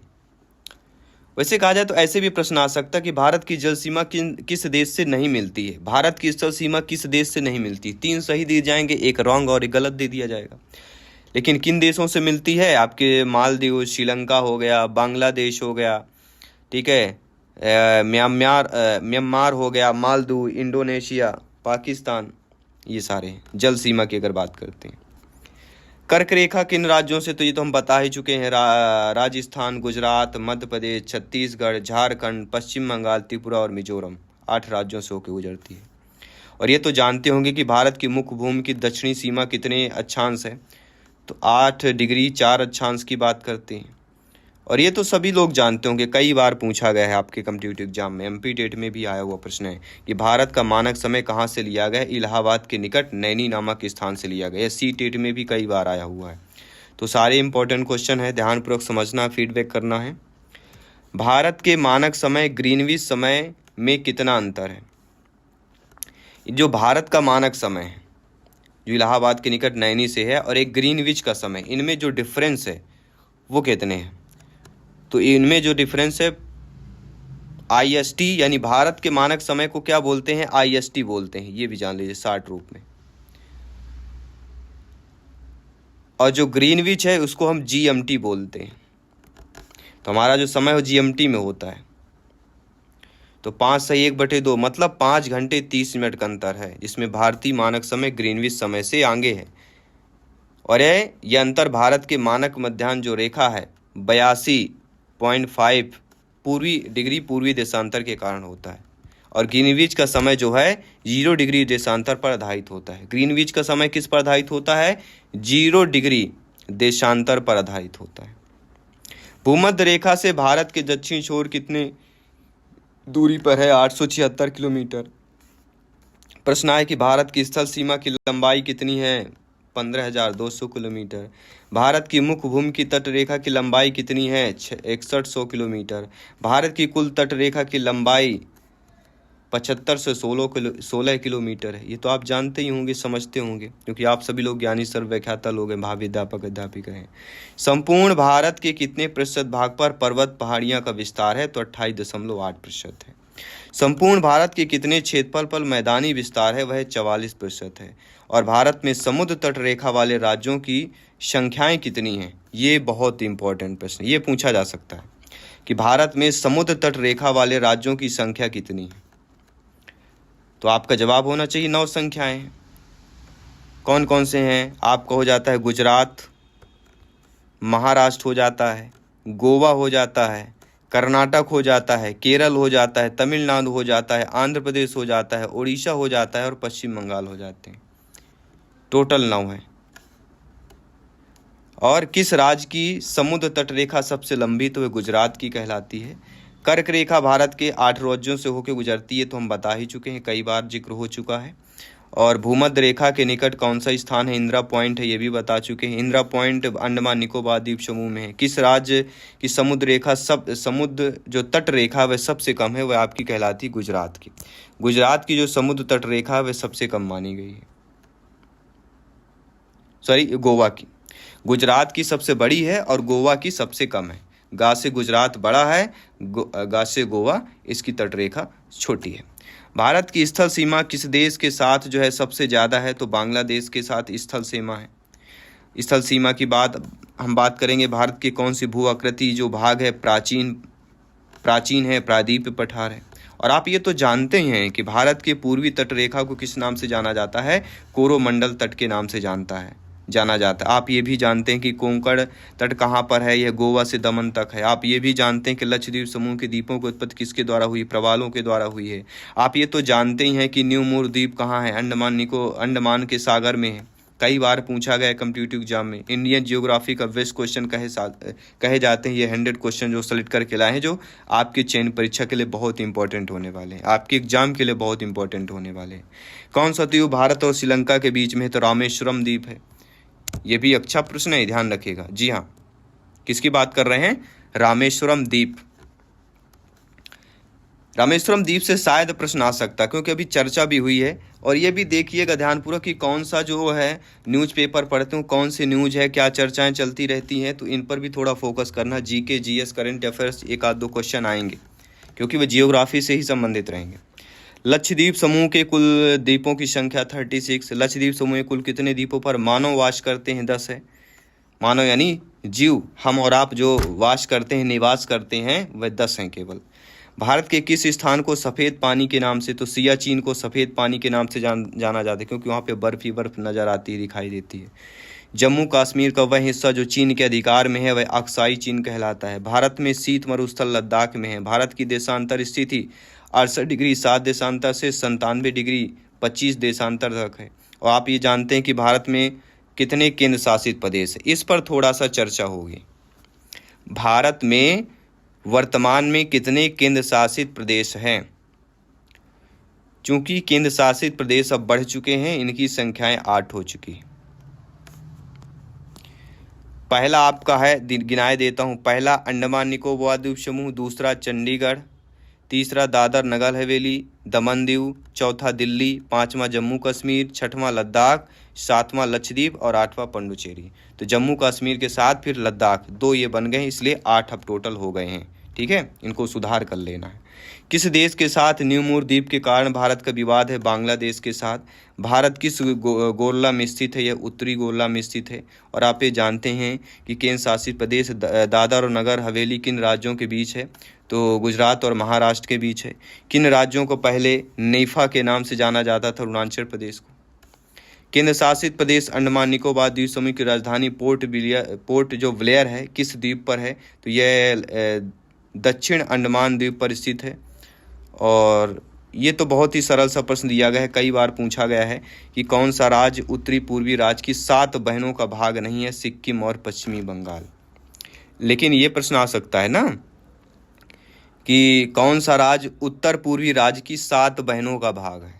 वैसे कहा जाए तो ऐसे भी प्रश्न आ सकता है कि भारत की जल सीमा किस देश से नहीं मिलती है। भारत की स्थल सीमा किस देश से नहीं मिलती? 3 सही दिए जाएंगे, एक रॉन्ग और एक गलत दे दिया जाएगा। लेकिन किन देशों से मिलती है? आपके मालदीव, श्रीलंका हो गया, बांग्लादेश हो गया, ठीक है, म्यांमार हो गया, मालदीव, इंडोनेशिया, पाकिस्तान, ये सारे जल सीमा की अगर बात करते हैं। कर्क रेखा किन राज्यों से? तो ये तो हम बता ही चुके हैं, राजस्थान, गुजरात, मध्य प्रदेश, छत्तीसगढ़, झारखंड, पश्चिम बंगाल, त्रिपुरा और मिजोरम, 8 राज्यों से होकर गुजरती है। और ये तो जानते होंगे कि भारत की मुख्य भूमि की दक्षिणी सीमा कितने अक्षांश है? तो 8 डिग्री 4 अक्षांश की बात करते हैं। और ये तो सभी लोग जानते होंगे, कई बार पूछा गया है आपके कॉम्पिटिटिव एग्जाम में, एमपी टेट में भी आया हुआ प्रश्न है कि भारत का मानक समय कहाँ से लिया गया? इलाहाबाद के निकट नैनी नामक स्थान से लिया गया। सी टेट में भी कई बार आया हुआ है। तो सारे इंपॉर्टेंट क्वेश्चन है, ध्यानपूर्वक समझना, फीडबैक करना है। भारत के मानक समय ग्रीनविच समय में कितना अंतर है? जो भारत का मानक समय है जो इलाहाबाद के निकट नैनी से है, और एक ग्रीनविच का समय, इनमें जो डिफरेंस है वो कितने हैं? तो इनमें जो डिफरेंस है IST, यानी भारत के मानक समय को क्या बोलते हैं? IST बोलते हैं, ये भी जान लीजिए शार्ट रूप में। और जो ग्रीनविच है उसको हम GMT बोलते हैं। तो हमारा जो समय हो GMT में होता है। तो 5 से 1/2 मतलब 5 घंटे 30 मिनट का अंतर है, जिसमें भारतीय मानक समय ग्रीनविच समय से आगे है। और ये अंतर भारत के मानक मध्याह्न जो रेखा है 82.5 डिग्री पूर्वी देशांतर के कारण होता है। और ग्रीनविच का समय जो है 0 डिग्री देशांतर पर आधारित होता है। ग्रीनविच का समय किस पर आधारित होता है? 0 डिग्री देशांतर पर आधारित होता है। भूमध्य रेखा से भारत के दक्षिण छोर कितने दूरी पर है? 876 किलोमीटर। प्रश्न है कि भारत की स्थल सीमा की लंबाई कितनी है? 15,200 किलोमीटर। भारत की मुख्य भूमि की तट रेखा की लंबाई कितनी है? 6100 किलोमीटर। भारत की कुल तट रेखा की लंबाई 75 से 16 किलोमीटर है। ये तो आप जानते ही होंगे, समझते होंगे, क्योंकि आप सभी लोग ज्ञानी सर्वव्याख्याता लोग हैं, भावी अध्यापक अध्यापिका हैं। संपूर्ण भारत के कितने प्रतिशत भाग पर पर्वत पहाड़ियां का विस्तार है? तो 28.8% है। संपूर्ण भारत के कितने क्षेत्रफल पर मैदानी विस्तार है? वह 44% है। और भारत में समुद्र तट रेखा वाले राज्यों की संख्याएं कितनी हैं? ये बहुत इंपॉर्टेंट प्रश्न, ये पूछा जा सकता है कि भारत में समुद्र तट रेखा वाले राज्यों की संख्या कितनी है? तो आपका जवाब होना चाहिए 9 संख्याएं। कौन कौन से हैं? आपका हो जाता है गुजरात, महाराष्ट्र हो जाता है, गोवा हो जाता है, कर्नाटक हो जाता है, केरल हो जाता है, तमिलनाडु हो जाता है, आंध्र प्रदेश हो जाता है, उड़ीसा हो जाता है और पश्चिम बंगाल हो जाते हैं। टोटल 9 है। और किस राज्य की समुद्र तट रेखा सबसे लंबी, तो वह गुजरात की कहलाती है। कर्क रेखा भारत के 8 राज्यों से होकर गुजरती है, तो हम बता ही चुके हैं, कई बार जिक्र हो चुका है। और भूमध्य रेखा के निकट कौन सा स्थान है, इंदिरा पॉइंट है, ये भी बता चुके हैं। इंदिरा पॉइंट अंडमान निकोबार द्वीप समूह में है। किस राज्य की समुद्र रेखा समुद्र जो तट रेखा वह सबसे कम है, वह आपकी कहलाती है गुजरात की। गुजरात की जो समुद्र तट रेखा है वह सबसे कम मानी गई है, सॉरी गोवा की। गुजरात की सबसे बड़ी है और गोवा की सबसे कम है। गा से गुजरात बड़ा है, गा से गोवा इसकी तटरेखा छोटी है। भारत की स्थल सीमा किस देश के साथ जो है सबसे ज़्यादा है, तो बांग्लादेश के साथ स्थल सीमा है। स्थल सीमा की हम बात करेंगे। भारत की कौन सी भू आकृति जो भाग है प्राचीन है, प्रायद्वीप पठार है। और आप ये तो जानते हैं कि भारत के पूर्वी तटरेखा को किस नाम से जाना जाता है, कोरोमंडल तट के नाम से जाना जाता है। आप ये भी जानते हैं कि कोंकण तट कहाँ पर है, यह गोवा से दमन तक है। आप ये भी जानते हैं कि लक्षद्वीप समूह के द्वीपों की उत्पत्ति किसके द्वारा हुई, प्रवालों के द्वारा हुई है। आप ये तो जानते ही हैं कि न्यू मूर द्वीप कहाँ है, अंडमान के सागर में है। कई बार पूछा गया कम्पिटिटिव एग्जाम में। इंडियन जियोग्राफी का बेस्ट क्वेश्चन कहे जाते हैं। ये 100 क्वेश्चन जो सेलेक्ट करके लाए हैं, जो आपकी चयन परीक्षा के लिए बहुत इंपॉर्टेंट होने वाले हैं, आपके एग्जाम के लिए बहुत इंपॉर्टेंट होने वाले हैं। कौन सा द्वीप भारत और श्रीलंका के बीच में है, तो रामेश्वरम द्वीप है। ये भी अच्छा प्रश्न है, ध्यान रखिएगा। जी हाँ, किसकी बात कर रहे हैं, रामेश्वरम द्वीप। रामेश्वरम द्वीप से शायद प्रश्न आ सकता है, क्योंकि अभी चर्चा भी हुई है। और ये भी देखिएगा ध्यानपूर्वक कि कौन सा जो है न्यूज़पेपर पढ़ते हो, कौन सी न्यूज़ है, क्या चर्चाएं चलती रहती हैं, तो इन पर भी थोड़ा फोकस करना। जीके, जीएस, करंट अफेयर्स एक आध दो क्वेश्चन आएंगे, क्योंकि वे जियोग्राफी से ही संबंधित रहेंगे। लक्षद्वीप समूह के कुल द्वीपों की संख्या 36। लक्षद्वीप समूह में कुल कितने द्वीपों पर मानव वास करते हैं, 10 है। मानव यानी जीव, हम और आप जो वास करते हैं, निवास करते हैं, वह 10 हैं केवल। भारत के किस स्थान को सफ़ेद पानी के नाम से, तो सियाचिन को सफ़ेद पानी के नाम से जाना जाता है, क्योंकि वहाँ पे बर्फ़ ही बर्फ़ नज़र आती है, दिखाई देती है। जम्मू कश्मीर का वह हिस्सा जो चीन के अधिकार में है, वह अक्साई चीन कहलाता है। भारत में शीत मरुस्थल लद्दाख में है। भारत की देशांतर स्थिति 68 डिग्री 7 देशांतर से 97 डिग्री 25 देशांतर तक है। और आप ये जानते हैं कि भारत में कितने केंद्र शासित प्रदेश है, इस पर थोड़ा सा चर्चा होगी। भारत में वर्तमान में कितने केंद्र शासित प्रदेश हैं? चूंकि केंद्र शासित प्रदेश अब बढ़ चुके हैं, इनकी संख्याएं 8 हो चुकी है। पहला आपका है, गिनाए देता हूं। पहला अंडमान निकोबार द्वीप समूह, दूसरा चंडीगढ़, तीसरा दादर नगर हवेली, दमन दीव, चौथा दिल्ली, पांचवा जम्मू कश्मीर, छठवां लद्दाख, सातवां लक्षद्वीप और आठवां पुडुचेरी। तो जम्मू कश्मीर के साथ फिर लद्दाख, 2 ये बन गए हैं, इसलिए 8 अब टोटल हो गए हैं। ठीक है, इनको सुधार कर लेना है। किस देश के साथ न्यू मूर द्वीप के कारण भारत का विवाद है? बांग्लादेश के साथ। भारत किस गोरला में स्थित है? यह उत्तरी गोरला में स्थित है। और आप ये जानते हैं कि केंद्र शासित प्रदेश दादर और नगर हवेली किन राज्यों के बीच है? तो गुजरात और महाराष्ट्र के बीच है। किन राज्यों को पहले नेफा के नाम से जाना जाता था? अरुणाचल प्रदेश को। केंद्र शासित प्रदेश अंडमान निकोबार द्वीप समूह की राजधानी पोर्ट जो ब्लेयर है, किस द्वीप पर है? तो यह दक्षिण अंडमान द्वीप पर स्थित है। और ये तो बहुत ही सरल सा प्रश्न दिया गया है, कई बार पूछा गया है कि कौन सा राज्य उत्तरी पूर्वी राज्य की 7 बहनों का भाग नहीं है? सिक्किम और पश्चिमी बंगाल। लेकिन ये प्रश्न आ सकता है ना कि कौन सा राज्य उत्तर पूर्वी राज्य की 7 बहनों का भाग है?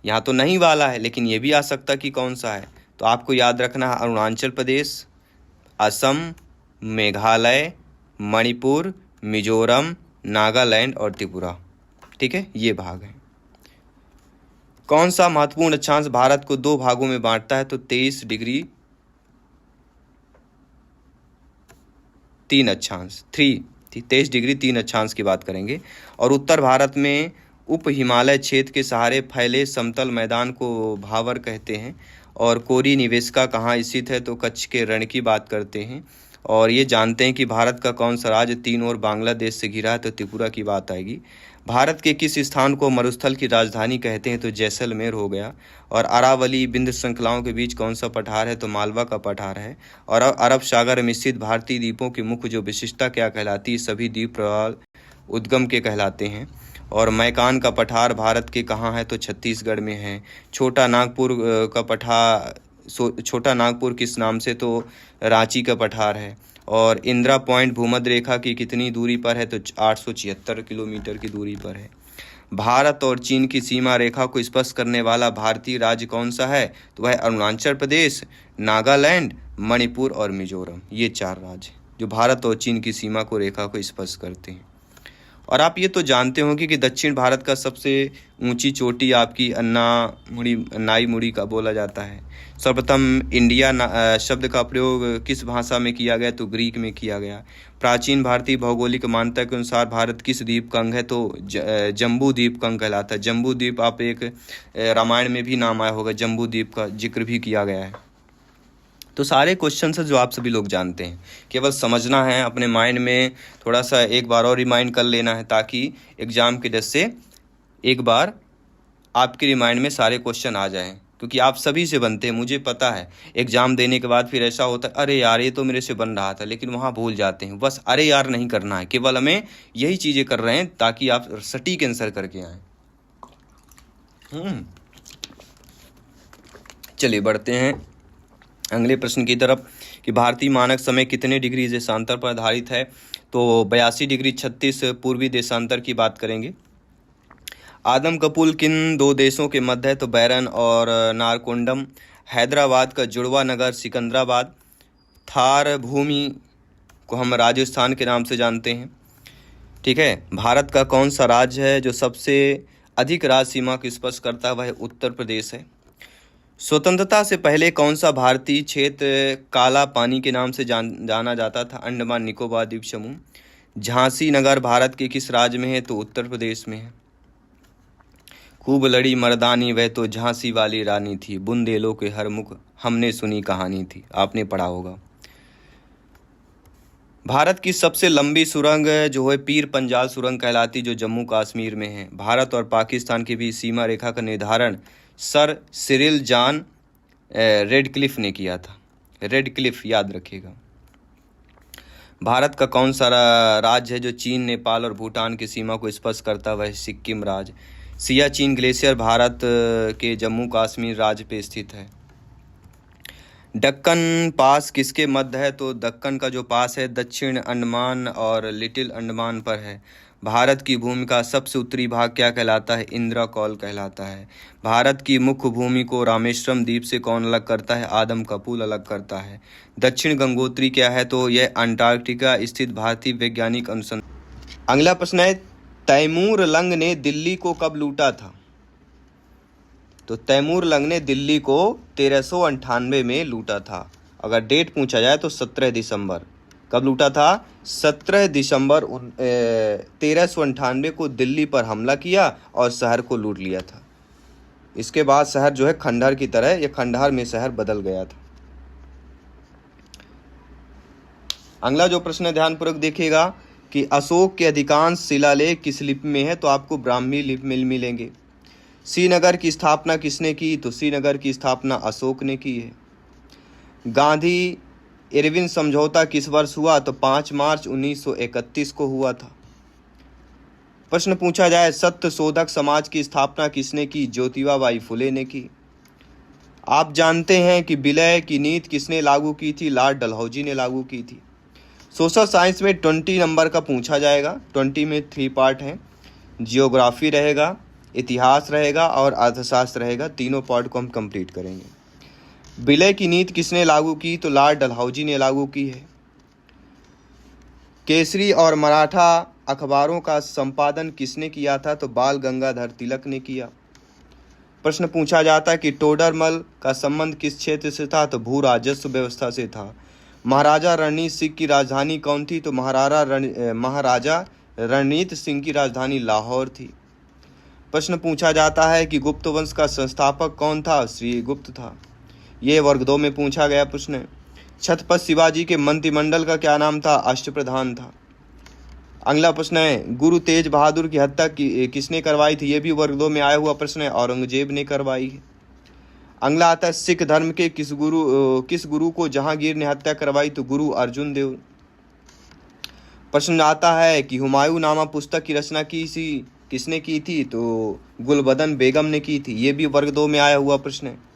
यहाँ तो नहीं वाला है, लेकिन ये भी आ सकता कि कौन सा है। तो आपको याद रखना है अरुणाचल प्रदेश, असम, मेघालय, मणिपुर, मिजोरम, नागालैंड और त्रिपुरा। ठीक है, ये भाग है। कौन सा महत्वपूर्ण अक्षांश भारत को 2 भागों में बांटता है? तो 23 डिग्री 3 अक्षांश, 23 डिग्री 3 अक्षांश की बात करेंगे। और उत्तर भारत में उप हिमालय क्षेत्र के सहारे फैले समतल मैदान को भावर कहते हैं। और कोरी निवेशिका कहाँ स्थित है? तो कच्छ के रण की बात करते हैं। और ये जानते हैं कि भारत का कौन सा राज्य 3 ओर बांग्लादेश से घिरा है? तो त्रिपुरा की बात आएगी। भारत के किस स्थान को मरुस्थल की राजधानी कहते हैं? तो जैसलमेर हो गया। और अरावली विंध्य श्रृंखलाओं के बीच कौन सा पठार है? तो मालवा का पठार है। और अरब सागर में स्थित भारतीय द्वीपों की मुख्य जो विशिष्टता क्या कहलाती है? सभी द्वीप प्रवाल उद्गम के कहलाते हैं। और मैकान का पठार भारत के कहाँ है? तो छत्तीसगढ़ में है। छोटा नागपुर का पठार छोटा नागपुर किस नाम से, तो रांची का पठार है। और इंदिरा पॉइंट भूमध्य रेखा की कितनी दूरी पर है, तो 876 किलोमीटर की दूरी पर है। भारत और चीन की सीमा रेखा को स्पर्श करने वाला भारतीय राज्य कौन सा है, तो वह अरुणाचल प्रदेश, नागालैंड, मणिपुर और मिजोरम। ये 4 राज्य जो भारत और चीन की सीमा को रेखा को स्पर्श करते हैं। और आप ये तो जानते होंगे कि दक्षिण भारत का सबसे ऊंची चोटी आपकी अन्नाईमुड़ी का बोला जाता है। सर्वप्रथम इंडिया शब्द का प्रयोग किस भाषा में किया गया, तो ग्रीक में किया गया। प्राचीन भारतीय भौगोलिक मान्यता के अनुसार भारत किस द्वीप का अंग है, तो जम्बू द्वीप का अंग कहलाता है। जम्बू द्वीप आप एक रामायण में भी नाम आया होगा, जम्बू द्वीप का जिक्र भी किया गया है। तो सारे क्वेश्चन है जो आप सभी लोग जानते हैं, केवल समझना है, अपने माइंड में थोड़ा सा एक बार और रिमाइंड कर लेना है, ताकि एग्ज़ाम के डर से एक बार आपके रिमाइंड में सारे क्वेश्चन आ जाएं, क्योंकि आप सभी से बनते हैं। मुझे पता है एग्ज़ाम देने के बाद फिर ऐसा होता है, अरे यार ये तो मेरे से बन रहा था, लेकिन वहाँ भूल जाते हैं। बस अरे यार नहीं करना है, केवल हमें यही चीज़ें कर रहे हैं ताकि आप सटीक आंसर करके आएँ। चलिए बढ़ते हैं अगले प्रश्न की तरफ कि भारतीय मानक समय कितने डिग्री देशांतर पर आधारित है, तो 82 डिग्री 36 पूर्वी देशांतर की बात करेंगे। आदम कपूल किन 2 देशों के मध्य है, तो बैरन और नारकोंडम। हैदराबाद का जुड़वा नगर सिकंदराबाद। थार भूमि को हम राजस्थान के नाम से जानते हैं। ठीक है। भारत का कौन सा राज्य है जो सबसे अधिक राज्य सीमा को स्पर्श करता है, वह उत्तर प्रदेश है। स्वतंत्रता से पहले कौन सा भारतीय क्षेत्र काला पानी के नाम से जाना जाता था, अंडमान निकोबार द्वीप समूह। झांसी नगर भारत के किस राज्य में है, तो उत्तर प्रदेश में है। खूब लड़ी मर्दानी वह तो झांसी वाली रानी थी, बुंदेलों के हर मुख हमने सुनी कहानी थी, आपने पढ़ा होगा। भारत की सबसे लंबी सुरंग जो है पीर पंजाल सुरंग कहलाती, जो जम्मू कश्मीर में है। भारत और पाकिस्तान के बीच सीमा रेखा का निर्धारण सर सिरिल जॉन रेडक्लिफ ने किया था। रेडक्लिफ याद रखिएगा। भारत का कौन सा राज्य है जो चीन, नेपाल और भूटान की सीमा को स्पर्श करता है, वह सिक्किम राज्य। सियाचिन ग्लेशियर भारत के जम्मू कश्मीर राज्य पे स्थित है। दक्कन पास किसके मध्य है, तो दक्कन का जो पास है दक्षिण अंडमान और लिटिल अंडमान पर है। भारत की भूमि का सबसे उत्तरी भाग क्या कहलाता है, इंदिरा कौल कहलाता है। भारत की मुख्य भूमि को रामेश्वरम द्वीप से कौन अलग करता है, आदम कपूर अलग करता है। दक्षिण गंगोत्री क्या है, तो यह अंटार्कटिका स्थित भारतीय वैज्ञानिक अनुसंधान। अगला प्रश्न है, तैमूर लंग ने दिल्ली को कब लूटा था, तो तैमूर लंग ने दिल्ली को 1398 में लूटा था। अगर डेट पूछा जाए तो 17 दिसंबर। कब लूटा था, 17 दिसंबर 1398 को दिल्ली पर हमला किया और शहर को लूट लिया था। इसके बाद शहर जो है खंडहर की तरह, यह खंडहर में शहर बदल गया था। अगला जो प्रश्न है ध्यानपूर्वक देखिएगा कि अशोक के अधिकांश शिलालेख किस लिपि में है, तो आपको ब्राह्मी लिपि में मिलेंगे। श्रीनगर की स्थापना किसने की, तो श्रीनगर की स्थापना अशोक ने की है। गांधी इरविन समझौता किस वर्ष हुआ, तो 5 मार्च 1931 को हुआ था। प्रश्न पूछा जाए सत्य शोधक समाज की स्थापना किसने की, ज्योतिबा बाई फुले ने की। आप जानते हैं कि विलय की नीति किसने लागू की थी, लॉर्ड डलहौजी ने लागू की थी। सोशल साइंस में 20 नंबर का पूछा जाएगा। 20 में 3 पार्ट हैं, जियोग्राफी रहेगा, इतिहास रहेगा और अर्थशास्त्र रहेगा। तीनों पार्ट को हम कंप्लीट करेंगे। विलय की नीति किसने लागू की, तो लॉर्ड डलहौजी ने लागू की है। केसरी और मराठा अखबारों का संपादन किसने किया था, तो बाल गंगाधर तिलक ने किया। प्रश्न पूछा जाता है कि टोडरमल का संबंध किस क्षेत्र से था, तो भू राजस्व व्यवस्था से था। महाराजा रणजीत सिंह की राजधानी कौन थी, तो महाराजा रणजीत सिंह की राजधानी लाहौर थी। प्रश्न पूछा जाता है कि गुप्त वंश का संस्थापक कौन था, श्री गुप्त था। ये वर्ग 2 में पूछा गया प्रश्न है। छत्रपति शिवाजी के मंत्रिमंडल का क्या नाम था, अष्टप्रधान था। अगला प्रश्न है, गुरु तेज बहादुर की हत्या किसने करवाई थी, ये भी वर्ग 2 में आया हुआ प्रश्न है, औरंगजेब ने करवाई है। अगला आता है, सिख धर्म के किस गुरु को जहांगीर ने हत्या करवाई, तो गुरु अर्जुन देव। प्रश्न आता है कि हुमायूं नामा पुस्तक की रचना किसने की थी, तो गुलबदन बेगम ने की थी। ये भी वर्ग 2 में आया हुआ प्रश्न है।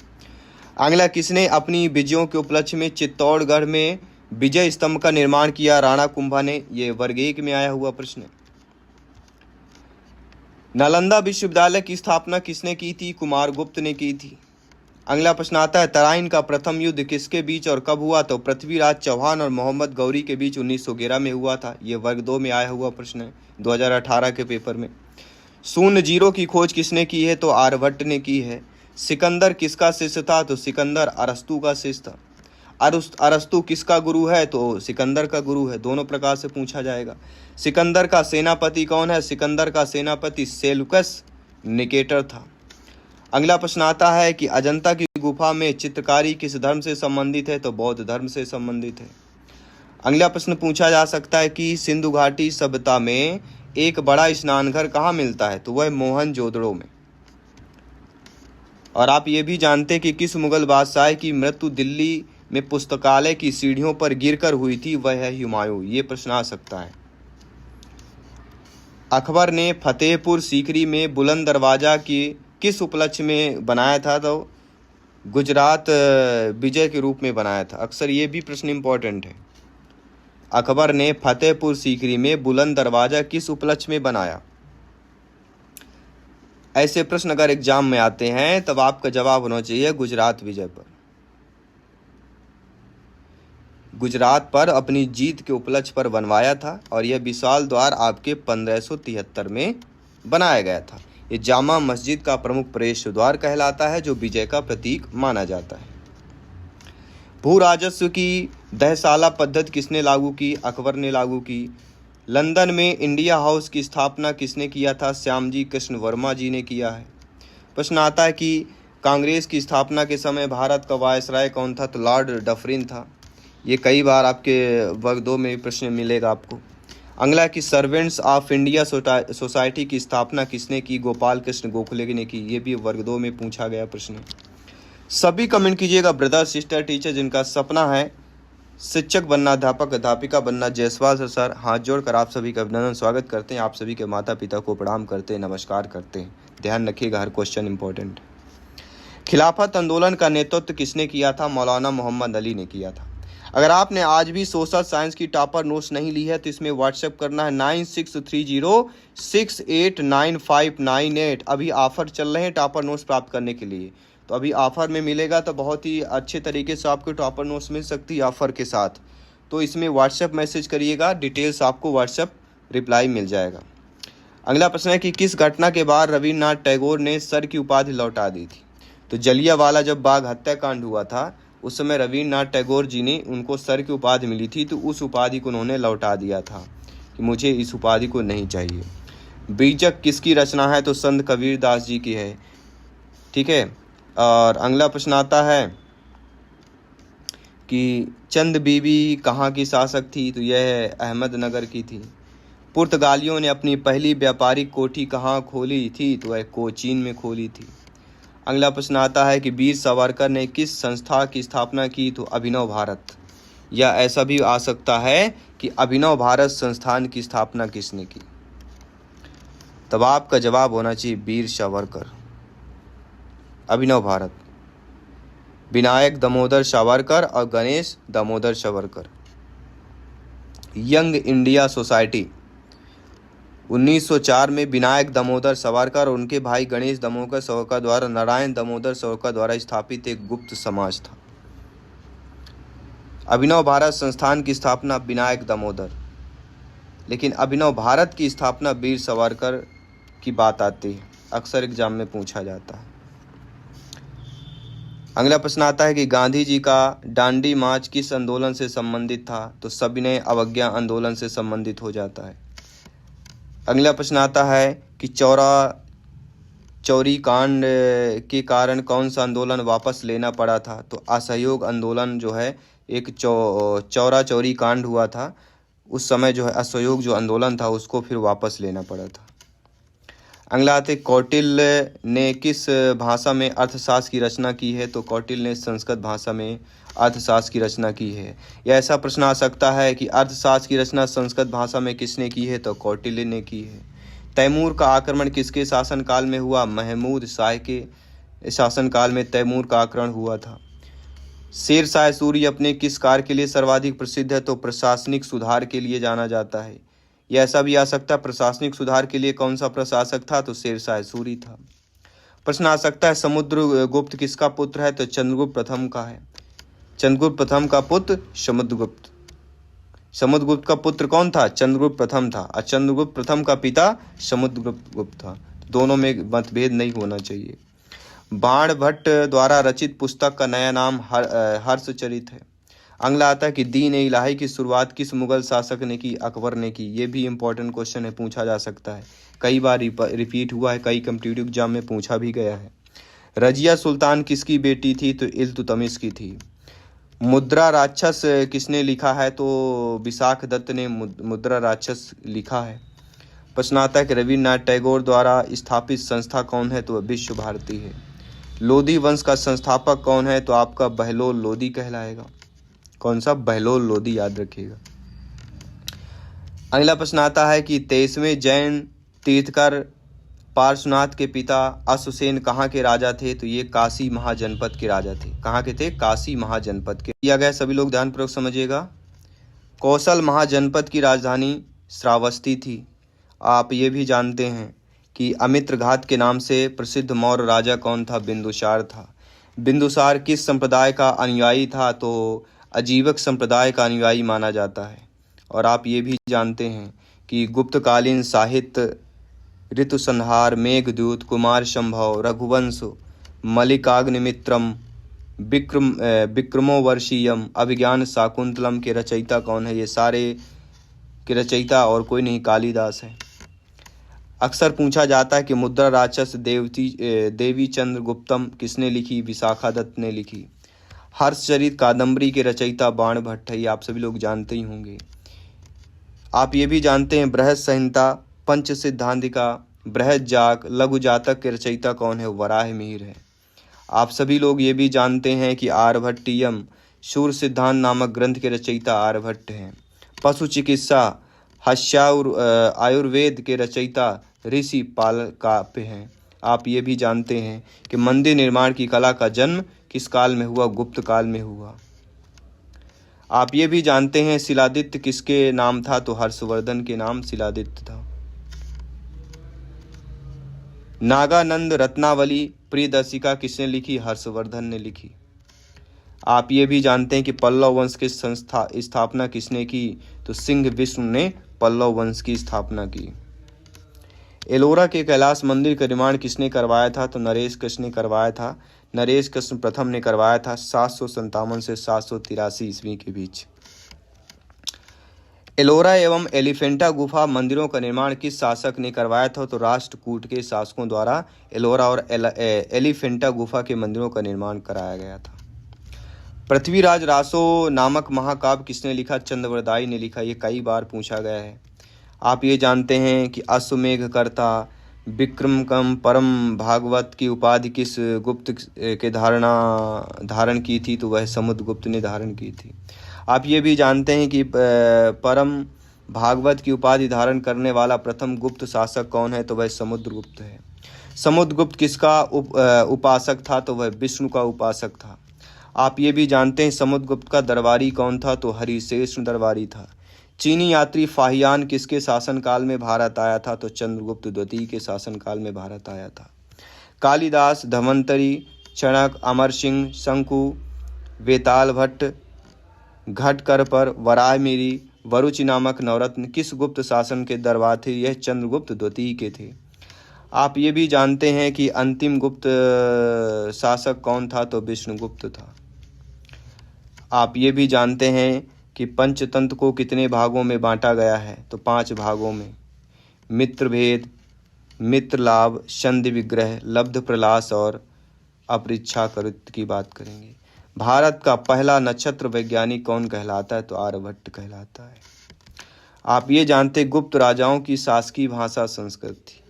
अगला, किसने अपनी विजयों के उपलक्ष्य में चित्तौड़गढ़ में विजय स्तंभ का निर्माण किया? राणा कुंभा ने। ये वर्ग 1 में आया हुआ प्रश्न है। नालंदा विश्वविद्यालय की स्थापना किसने की थी? कुमारगुप्त ने की थी। अगला प्रश्न आता है, तराइन का प्रथम युद्ध किसके बीच और कब हुआ? तो पृथ्वीराज चौहान और मोहम्मद गौरी के बीच 1911 में हुआ था। ये वर्ग 2 में आया हुआ प्रश्न है 2018 के पेपर में। शून्य जीरो की खोज किसने की है? तो आर्यभट्ट ने की है। सिकंदर किसका शिष्य था? तो सिकंदर अरस्तु का शिष्य था। अरस्तु किसका गुरु है? तो सिकंदर का गुरु है। दोनों प्रकार से पूछा जाएगा। सिकंदर का सेनापति कौन है? सिकंदर का सेनापति सेल्यूकस निकेटर था। अगला प्रश्न आता है कि अजंता की गुफा में चित्रकारी किस धर्म से संबंधित है? तो बौद्ध धर्म से संबंधित है। अगला प्रश्न पूछा जा सकता है कि सिंधु घाटी सभ्यता में एक बड़ा स्नानघर कहाँ मिलता है? तो वह मोहनजोदड़ो में। और आप ये भी जानते कि किस मुगल बादशाह की मृत्यु दिल्ली में पुस्तकालय की सीढ़ियों पर गिरकर हुई थी? वह है हुमायूं। ये प्रश्न आ सकता है। अकबर ने फतेहपुर सीकरी में बुलंद दरवाजा की किस उपलक्ष्य में बनाया था? तो गुजरात विजय के रूप में बनाया था। अक्सर ये भी प्रश्न इंपॉर्टेंट है। अकबर ने फतेहपुर सीकरी में बुलंद दरवाजा किस उपलक्ष्य में बनाया? ऐसे प्रश्न अगर एग्जाम में आते हैं तब आपका जवाब होना चाहिए गुजरात विजय पर। गुजरात पर अपनी जीत के उपलक्ष्य पर बनवाया था और यह विशाल द्वार आपके 1573 में बनाया गया था। ये जामा मस्जिद का प्रमुख प्रवेश द्वार कहलाता है जो विजय का प्रतीक माना जाता है। भू राजस्व की दहसाला पद्धति किसने लागू की? अकबर ने लागू की। लंदन में इंडिया हाउस की स्थापना किसने किया था? श्यामजी कृष्ण वर्मा जी ने किया है। प्रश्न आता है कि कांग्रेस की स्थापना के समय भारत का वायसराय कौन था? तो लॉर्ड डफरिन था। ये कई बार आपके वर्ग 2 में प्रश्न मिलेगा आपको। अगला कि सर्वेंट्स ऑफ इंडिया सोसाइटी की स्थापना किसने की? गोपाल कृष्ण गोखले ने की। ये भी वर्ग 2 में पूछा गया प्रश्न है। सभी कमेंट कीजिएगा ब्रदर सिस्टर टीचर जिनका सपना है शिक्षक बनना, अध्यापक अध्यापिका बनना। जयसवाल सर हाथ जोड़कर आप सभी का अभिनंदन स्वागत करते हैं। आप सभी के माता पिता को प्रणाम करते हैं, नमस्कार करते हैं। ध्यान रखिएगा हर क्वेश्चन इंपॉर्टेंट। खिलाफत आंदोलन का नेतृत्व किसने किया था? मौलाना मोहम्मद अली ने किया था। अगर आपने आज भी सोशल साइंस की टॉपर नोट्स नहीं ली है तो इसमें व्हाट्सएप करना है 9630689598। अभी ऑफर चल रहे हैं टॉपर नोट्स प्राप्त करने के लिए, तो अभी ऑफर में मिलेगा तो बहुत ही अच्छे तरीके से आपको टॉपर नोट्स मिल सकती है ऑफर के साथ। तो इसमें व्हाट्सएप मैसेज करिएगा, डिटेल्स आपको व्हाट्सएप रिप्लाई मिल जाएगा। अगला प्रश्न है कि किस घटना के बाद रविन्द्रनाथ टैगोर ने सर की उपाधि लौटा दी थी? तो जलियांवाला जब बाग हत्याकांड हुआ था उस समय रविन्द्रनाथ टैगोर जी ने उनको सर की उपाधि मिली थी, तो उस उपाधि को उन्होंने लौटा दिया था कि मुझे इस उपाधि को नहीं चाहिए। बीजक किसकी रचना है? तो संत कबीरदास जी की है। ठीक है। और अगला प्रश्न आता है कि चंद बीबी कहाँ की शासक थी? तो यह अहमदनगर की थी। पुर्तगालियों ने अपनी पहली व्यापारिक कोठी कहाँ खोली थी? तो वह कोचीन में खोली थी। अगला प्रश्न आता है कि वीर सावरकर ने किस संस्था की स्थापना की? तो अभिनव भारत। या ऐसा भी आ सकता है कि अभिनव भारत संस्थान की स्थापना किसने की? तब आपका जवाब होना चाहिए वीर सावरकर। अभिनव भारत, विनायक दामोदर सावरकर और Ganesh Damodar Savarkar. Young India society 1904 में विनायक दामोदर सावरकर और उनके भाई गणेश दामोदर सावरकर द्वारा नारायण दामोदर सावरकर द्वारा स्थापित एक गुप्त समाज था। अभिनव भारत संस्थान की स्थापना विनायक दामोदर, लेकिन अभिनव भारत की स्थापना वीर सावरकर की बात आती है, अक्सर एग्जाम में पूछा जाता है। अगला प्रश्न आता है कि गांधी जी का डांडी मार्च किस आंदोलन से संबंधित था? तो सविनय अवज्ञा आंदोलन से संबंधित हो जाता है। अगला प्रश्न आता है कि चौरी कांड के कारण कौन सा आंदोलन वापस लेना पड़ा था? तो असहयोग आंदोलन जो है, एक चौरा चौरी कांड हुआ था उस समय जो है असहयोग जो आंदोलन था उसको फिर वापस लेना पड़ा था। अगला आते कौटिल्य ने किस भाषा में अर्थशास्त्र की रचना की है? तो कौटिल्य ने संस्कृत भाषा में अर्थशास्त्र की रचना की है। या ऐसा प्रश्न आ सकता है कि अर्थशास्त्र की रचना संस्कृत भाषा में किसने की है? तो कौटिल्य ने की है। तैमूर का आक्रमण किसके शासनकाल में हुआ? महमूद शाह के शासनकाल में तैमूर का आक्रमण हुआ था। शेर शाह सूरी अपने किस कार्य के लिए सर्वाधिक प्रसिद्ध है? तो प्रशासनिक सुधार के लिए जाना जाता है। यह ऐसा भी आ सकता है, प्रशासनिक सुधार के लिए कौन सा प्रशासक था? तो शेर शाह सूरी था। प्रश्न आ सकता है समुद्रगुप्त किसका पुत्र है? तो चंद्रगुप्त प्रथम का है। चंद्रगुप्त प्रथम का पुत्र समुद्रगुप्त। समुद्रगुप्त का पुत्र कौन था? चंद्रगुप्त प्रथम था, और चंद्रगुप्त प्रथम का पिता समुद्रगुप्त था। दोनों में मतभेद नहीं होना चाहिए। बाणभट्ट द्वारा रचित पुस्तक का नया नाम हर्षचरित है। अगला आता है कि दीन ए इलाही की शुरुआत किस मुगल शासक ने की? अकबर ने की। ये भी इंपॉर्टेंट क्वेश्चन है, पूछा जा सकता है, कई बार रिपीट हुआ है, कई कम्पिटिटिव एग्जाम में पूछा भी गया है। रजिया सुल्तान किसकी बेटी थी? तो इल्तुतमिश की थी। मुद्रा राक्षस किसने लिखा है? तो विशाख दत्त ने मुद्रा राक्षस लिखा है। प्रश्न आता है कि रविन्द्रनाथ टैगोर द्वारा स्थापित संस्था कौन है? तो विश्व भारती है। लोधी वंश का संस्थापक कौन है? तो आपका बहलोल लोधी कहलाएगा। कौन सा? बहलोल लोधी, याद रखिएगा। अगला प्रश्न आता है कि 23वें जैन तीर्थकर पार्श्वनाथ के पिता अश्वसेन कहाँ के राजा थे? तो ये काशी महाजनपद के राजा थे। कहाँ के थे? काशी महाजनपद के। दिया गया, सभी लोग ध्यानपूर्वक समझिएगा। कौशल महाजनपद की राजधानी श्रावस्ती थी। आप ये भी जानते हैं कि अमित्र घात के नाम से प्रसिद्ध मौर्य राजा कौन था? बिंदुसार था। बिंदुसार किस संप्रदाय का अनुयायी था? तो अजीवक संप्रदाय का अनुयायी माना जाता है। और आप ये भी जानते हैं कि गुप्तकालीन साहित्य ऋतुसंहार, मेघदूत, कुमार संभव, रघुवंश, मल्लिकाग्निमित्रम, विक्रमोर्वशीयम, अभिज्ञान शाकुंतलम के रचयिता कौन है? ये सारे के रचयिता और कोई नहीं, कालिदास है। अक्सर पूछा जाता है कि मुद्रा राक्षस देवी चंद्र गुप्तम किसने लिखी? विशाखा दत्त ने लिखी। हर्षचरित कादंबरी के रचयिता बाणभट्ट है, ये आप सभी लोग जानते ही होंगे। आप ये भी जानते हैं बृहद संहिता, पंच सिद्धांतिका, बृहद जाक, लघु जातक के रचयिता कौन है? वराह मिहिर है। आप सभी लोग ये भी जानते हैं कि आर्यभट्टियम शूर सिद्धांत नामक ग्रंथ के रचयिता आर्यभट्ट हैं। पशु चिकित्सा आयुर्वेद के रचयिता ऋषि पालकाप्य हैं। आप ये भी जानते हैं कि मंदिर निर्माण की कला का जन्म किस काल में हुआ? गुप्त काल में हुआ। आप ये भी जानते हैं शिलादित्य किसके नाम था? तो हर्षवर्धन के नाम शिलादित्य था। नागानंद रत्नावली प्रियदर्शिका किसने लिखी? हर्षवर्धन ने लिखी। आप ये भी जानते हैं कि पल्लव वंश की स्थापना किसने की? तो सिंह विष्णु ने पल्लव वंश की स्थापना की। एलोरा के कैलाश मंदिर का निर्माण किसने करवाया था? तो नरेश कृष्ण ने करवाया था। नरेश कृष्ण प्रथम ने करवाया था 757 से 783 ईस्वी के बीच। एलोरा एवं एलिफेंटा गुफा मंदिरों का निर्माण किस शासक ने करवाया था? तो राष्ट्रकूट के शासकों द्वारा एलोरा और एलिफेंटा गुफा के मंदिरों का निर्माण कराया गया था। पृथ्वीराज रासो नामक महाकाव्य किसने लिखा? चंद्रवरदाई ने लिखा। ये कई बार पूछा गया है। आप ये जानते हैं कि अश्वमेघकर्ता, विक्रमकम, परम भागवत की उपाधि किस गुप्त के धारण की थी? तो वह समुद्रगुप्त ने धारण की थी। आप ये भी जानते हैं कि परम भागवत की उपाधि धारण करने वाला प्रथम गुप्त शासक कौन है? तो वह समुद्रगुप्त है। समुद्रगुप्त किसका उपासक था? तो वह विष्णु का उपासक था। आप ये भी जानते हैं समुद्रगुप्त का दरबारी कौन था? तो हरिशेष दरबारी था। चीनी यात्री फाहियान किसके शासनकाल में भारत आया था? तो चंद्रगुप्त द्वितीय के शासनकाल में भारत आया था। कालिदास, धन्वंतरी, चणक, अमर सिंह, शंकु, वेताल भट्ट, घटकर पर, वराहमिहिर, वरुचि नामक नवरत्न किस गुप्त शासन के दरबार थे? यह चंद्रगुप्त द्वितीय के थे। आप ये भी जानते हैं कि अंतिम गुप्त शासक कौन था? तो विष्णुगुप्त था। आप ये भी जानते हैं कि पंचतंत्र को कितने भागों में बांटा गया है? तो 5 भागों में। मित्रभेद, मित्रलाभ, संधि विग्रह, लब्ध प्रलास और अपरिच्छाकृत की बात करेंगे। भारत का पहला नक्षत्र वैज्ञानिक कौन कहलाता है? तो आर्यभट्ट कहलाता है। आप ये जानते हैं गुप्त राजाओं की शासकीय भाषा संस्कृत थी।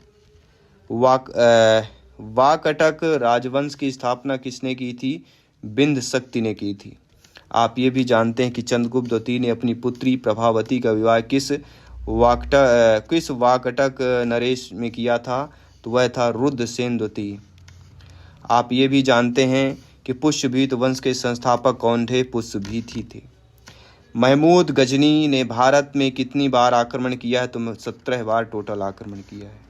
वाकटक राजवंश की स्थापना किसने की थी? बिंद शक्ति ने की थी। आप ये भी जानते हैं कि चंद्रगुप्त द्वितीय ने अपनी पुत्री प्रभावती का विवाह किस वाकटक नरेश में किया था? तो वह था रुद्रसेन द्वितीय। आप ये भी जानते हैं कि पुष्यभीत वंश के संस्थापक कौन थे? पुष्यभीत ही थे। महमूद गजनी ने भारत में कितनी बार आक्रमण किया है? तो 17 बार टोटल आक्रमण किया है।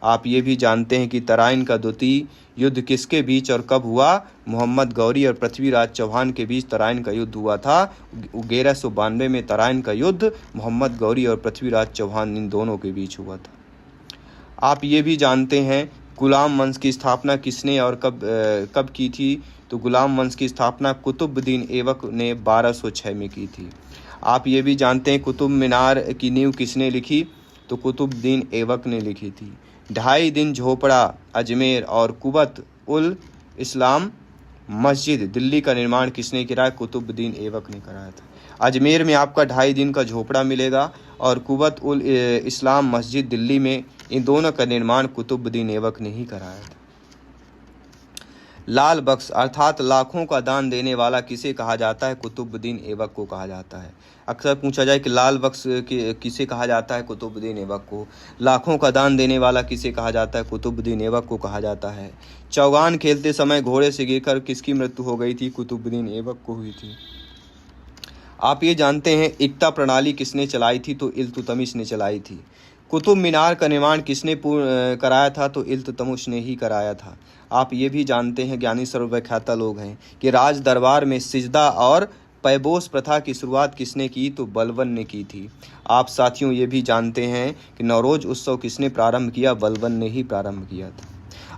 आप ये भी जानते हैं कि तराइन का द्वितीय युद्ध किसके बीच और कब हुआ? मोहम्मद गौरी और पृथ्वीराज चौहान के बीच तराइन का युद्ध हुआ था। 1192 में तराइन का युद्ध मोहम्मद गौरी और पृथ्वीराज चौहान इन दोनों के बीच हुआ था। आप ये भी जानते हैं गुलाम वंश की स्थापना किसने और कब की थी? तो गुलाम वंश की स्थापना कुतुबुद्दीन ऐबक ने 1206 में की थी। आप ये भी जानते हैं कुतुब मीनार की नींव किसने लिखी? तो कुतुबुद्दीन ऐबक ने लिखी थी। 2.5 दिन झोपड़ा अजमेर और कुबत उल इस्लाम मस्जिद दिल्ली का निर्माण किसने कराया? कुतुबुद्दीन ऐबक ने कराया था। अजमेर में आपका 2.5 दिन का झोपड़ा मिलेगा और कुबत उल इस्लाम मस्जिद दिल्ली में, इन दोनों का निर्माण कुतुबुद्दीन ऐबक ने ही कराया था। लाल बख्श अर्थात लाखों का दान देने वाला किसे कहा जाता है? कुतुबुद्दीन ऐबक को कहा जाता है। अक्सर पूछा जाए कि लाल बख्श किसे कहा जाता है? कुतुबुद्दीन ऐबक को। लाखों का दान देने वाला किसे कहा जाता है? कुतुबुद्दीन ऐबक को कहा जाता है। चौगान खेलते समय घोड़े से गिरकर किसकी मृत्यु हो गई थी? कुतुबुद्दीन ऐबक को हुई थी। आप ये जानते हैं एकता प्रणाली किसने चलाई थी? तो इल्तुतमिश ने चलाई थी। कुतुब मीनार का निर्माण किसने कराया था? तो इल्तुतमिश ने ही कराया था। आप ये भी जानते हैं, ज्ञानी सर्वव्याख्याता लोग हैं, कि राज दरबार में सिजदा और पैबोस प्रथा की शुरुआत किसने की? तो बलबन ने की थी। आप साथियों ये भी जानते हैं कि नवरोज उत्सव किसने प्रारंभ किया? बलबन ने ही प्रारंभ किया था।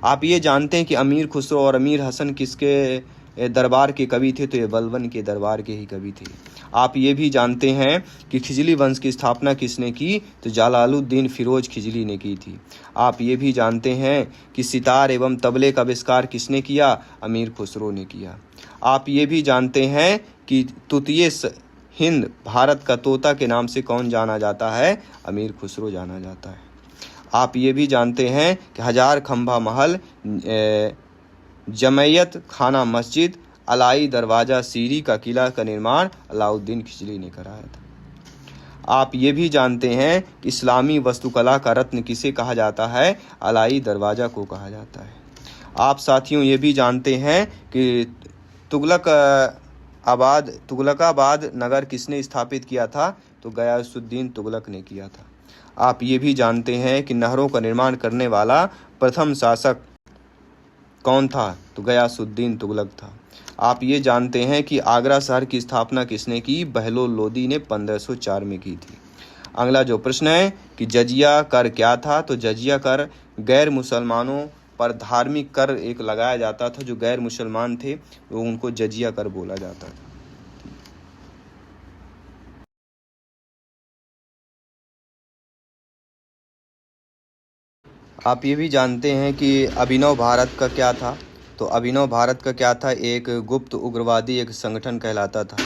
आप ये जानते हैं कि अमीर खुसरो और अमीर हसन किसके दरबार के कवि थे? तो ये बलबन के दरबार के ही कवि थे। आप ये भी जानते हैं कि खिजली वंश की स्थापना किसने की? तो जलालुद्दीन फिरोज खिजली ने की थी। आप ये भी जानते हैं कि सितार एवं तबले का आविष्कार किसने किया? अमीर खुसरो ने किया। आप ये भी जानते हैं कि तूतिए हिंद भारत का तोता के नाम से कौन जाना जाता है? अमीर खुसरो जाना जाता है। आप ये भी जानते हैं कि हजार खंभा महल, जमैयत खाना मस्जिद, अलाई दरवाज़ा सीरी का किला का निर्माण अलाउद्दीन खिजली ने कराया था। आप ये भी जानते हैं कि इस्लामी वास्तुकला का रत्न किसे कहा जाता है? अलाई दरवाज़ा को कहा जाता है। आप साथियों ये भी जानते हैं कि तुगलकाबाद नगर किसने स्थापित किया था? तो गयासुद्दीन तुगलक ने किया था। आप ये भी जानते हैं कि नहरों का निर्माण करने वाला प्रथम शासक कौन था? तो गयासुद्दीन तुगलक था। आप ये जानते हैं कि आगरा शहर की स्थापना किसने की? बहलोल लोदी ने 1504 में की थी। अगला जो प्रश्न है कि जजिया कर क्या था? तो जजिया कर गैर मुसलमानों पर धार्मिक कर एक लगाया जाता था। जो गैर मुसलमान थे वो उनको जजिया कर बोला जाता था। आप ये भी जानते हैं कि अभिनव भारत का क्या था? तो अभिनव भारत का क्या था? एक गुप्त उग्रवादी एक संगठन कहलाता था।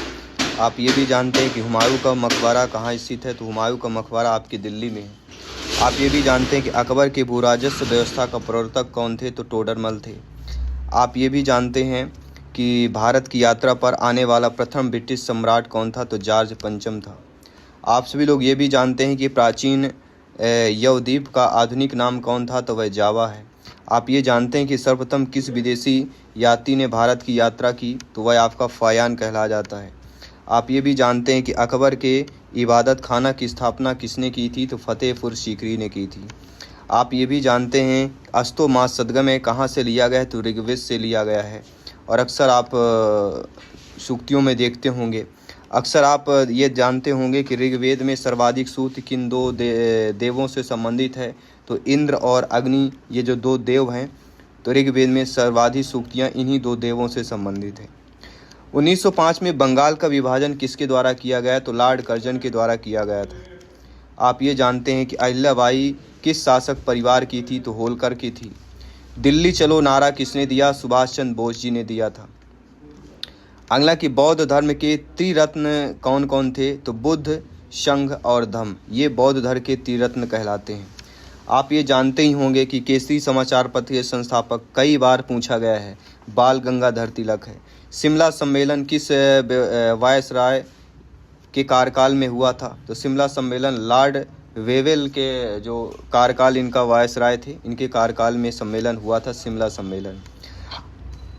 आप ये भी जानते हैं कि हुमायूं का मकबरा कहाँ स्थित है? तो हुमायूं का मकबरा आपकी दिल्ली में है। आप ये भी जानते हैं कि अकबर की भूराजस्व व्यवस्था का प्रवर्तक कौन थे? तो टोडरमल थे। आप ये भी जानते हैं कि भारत की यात्रा पर आने वाला प्रथम ब्रिटिश सम्राट कौन था? तो जॉर्ज पंचम था। आप सभी लोग ये भी जानते हैं कि प्राचीन यवद्वीप का आधुनिक नाम कौन था? तो वह जावा है। आप ये जानते हैं कि सर्वप्रथम किस विदेशी यात्री ने भारत की यात्रा की? तो वह आपका फायान कहला जाता है। आप ये भी जानते हैं कि अकबर के इबादत खाना की स्थापना किसने की थी? तो फतेहपुर सीकरी ने की थी। आप ये भी जानते हैं अस्तो मास सदगम कहाँ से लिया गया है? तो ऋग्वेद से लिया गया है। और अक्सर आप सूक्तियों में देखते होंगे, अक्सर आप ये जानते होंगे कि ऋग्वेद में सर्वाधिक सूक्त किन दो देवों से संबंधित है? तो इंद्र और अग्नि, ये जो दो देव हैं, तो ऋग्वेद में सर्वाधिक सूक्तियाँ इन्हीं दो देवों से संबंधित है। 1905 में बंगाल का विभाजन किसके द्वारा किया गया? तो लॉर्ड कर्जन के द्वारा किया गया था। आप ये जानते हैं कि अहिल्याबाई किस शासक परिवार की थी? तो होलकर की थी। दिल्ली चलो नारा किसने दिया? सुभाष चंद्र बोस जी ने दिया था। अगला कि बौद्ध धर्म के त्रिरत्न कौन कौन थे? तो बुद्ध, संघ और धम्म, ये बौद्ध धर्म के त्रिरत्न कहलाते हैं। आप ये जानते ही होंगे कि केसरी समाचार पत्र के संस्थापक कई बार पूछा गया है, बाल गंगाधर तिलक है। शिमला सम्मेलन किस वायसराय के कार्यकाल में हुआ था? तो शिमला सम्मेलन लॉर्ड वेवेल के जो कार्यकाल इनका वायसराय थे, इनके कार्यकाल में सम्मेलन हुआ था शिमला सम्मेलन।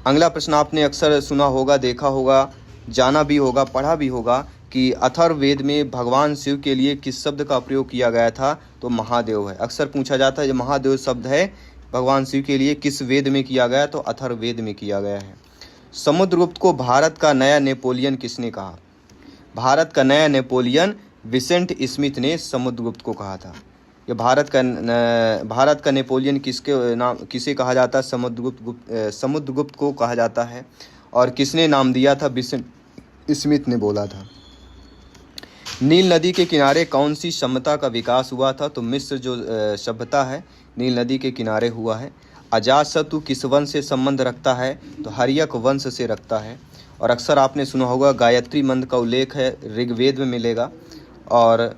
अगला प्रश्न आपने अक्सर सुना होगा, देखा होगा, जाना भी होगा, पढ़ा भी होगा कि अथर्ववेद में भगवान शिव के लिए किस शब्द का प्रयोग किया गया था, तो महादेव है। अक्सर पूछा जाता है, जो महादेव शब्द है भगवान शिव के लिए किस वेद में किया गया, तो अथर्ववेद में किया गया है। समुद्रगुप्त को भारत का नया नेपोलियन किसने कहा? भारत का नया नेपोलियन विसेंट स्मिथ ने समुद्रगुप्त को कहा था। ये भारत का नेपोलियन किसे कहा जाता है? समुद्रगुप्त को कहा जाता है। और किसने नाम दिया था? विसेंट स्मिथ ने बोला था। नील नदी के किनारे कौन सी सभ्यता का विकास हुआ था? तो मिस्र जो सभ्यता है नील नदी के किनारे हुआ है। अजातशत्रु किस वंश से संबंध रखता है? तो हर्यक वंश से रखता है। और अक्सर आपने सुना होगा गायत्री मंत्र का उल्लेख है ऋग्वेद में मिलेगा। और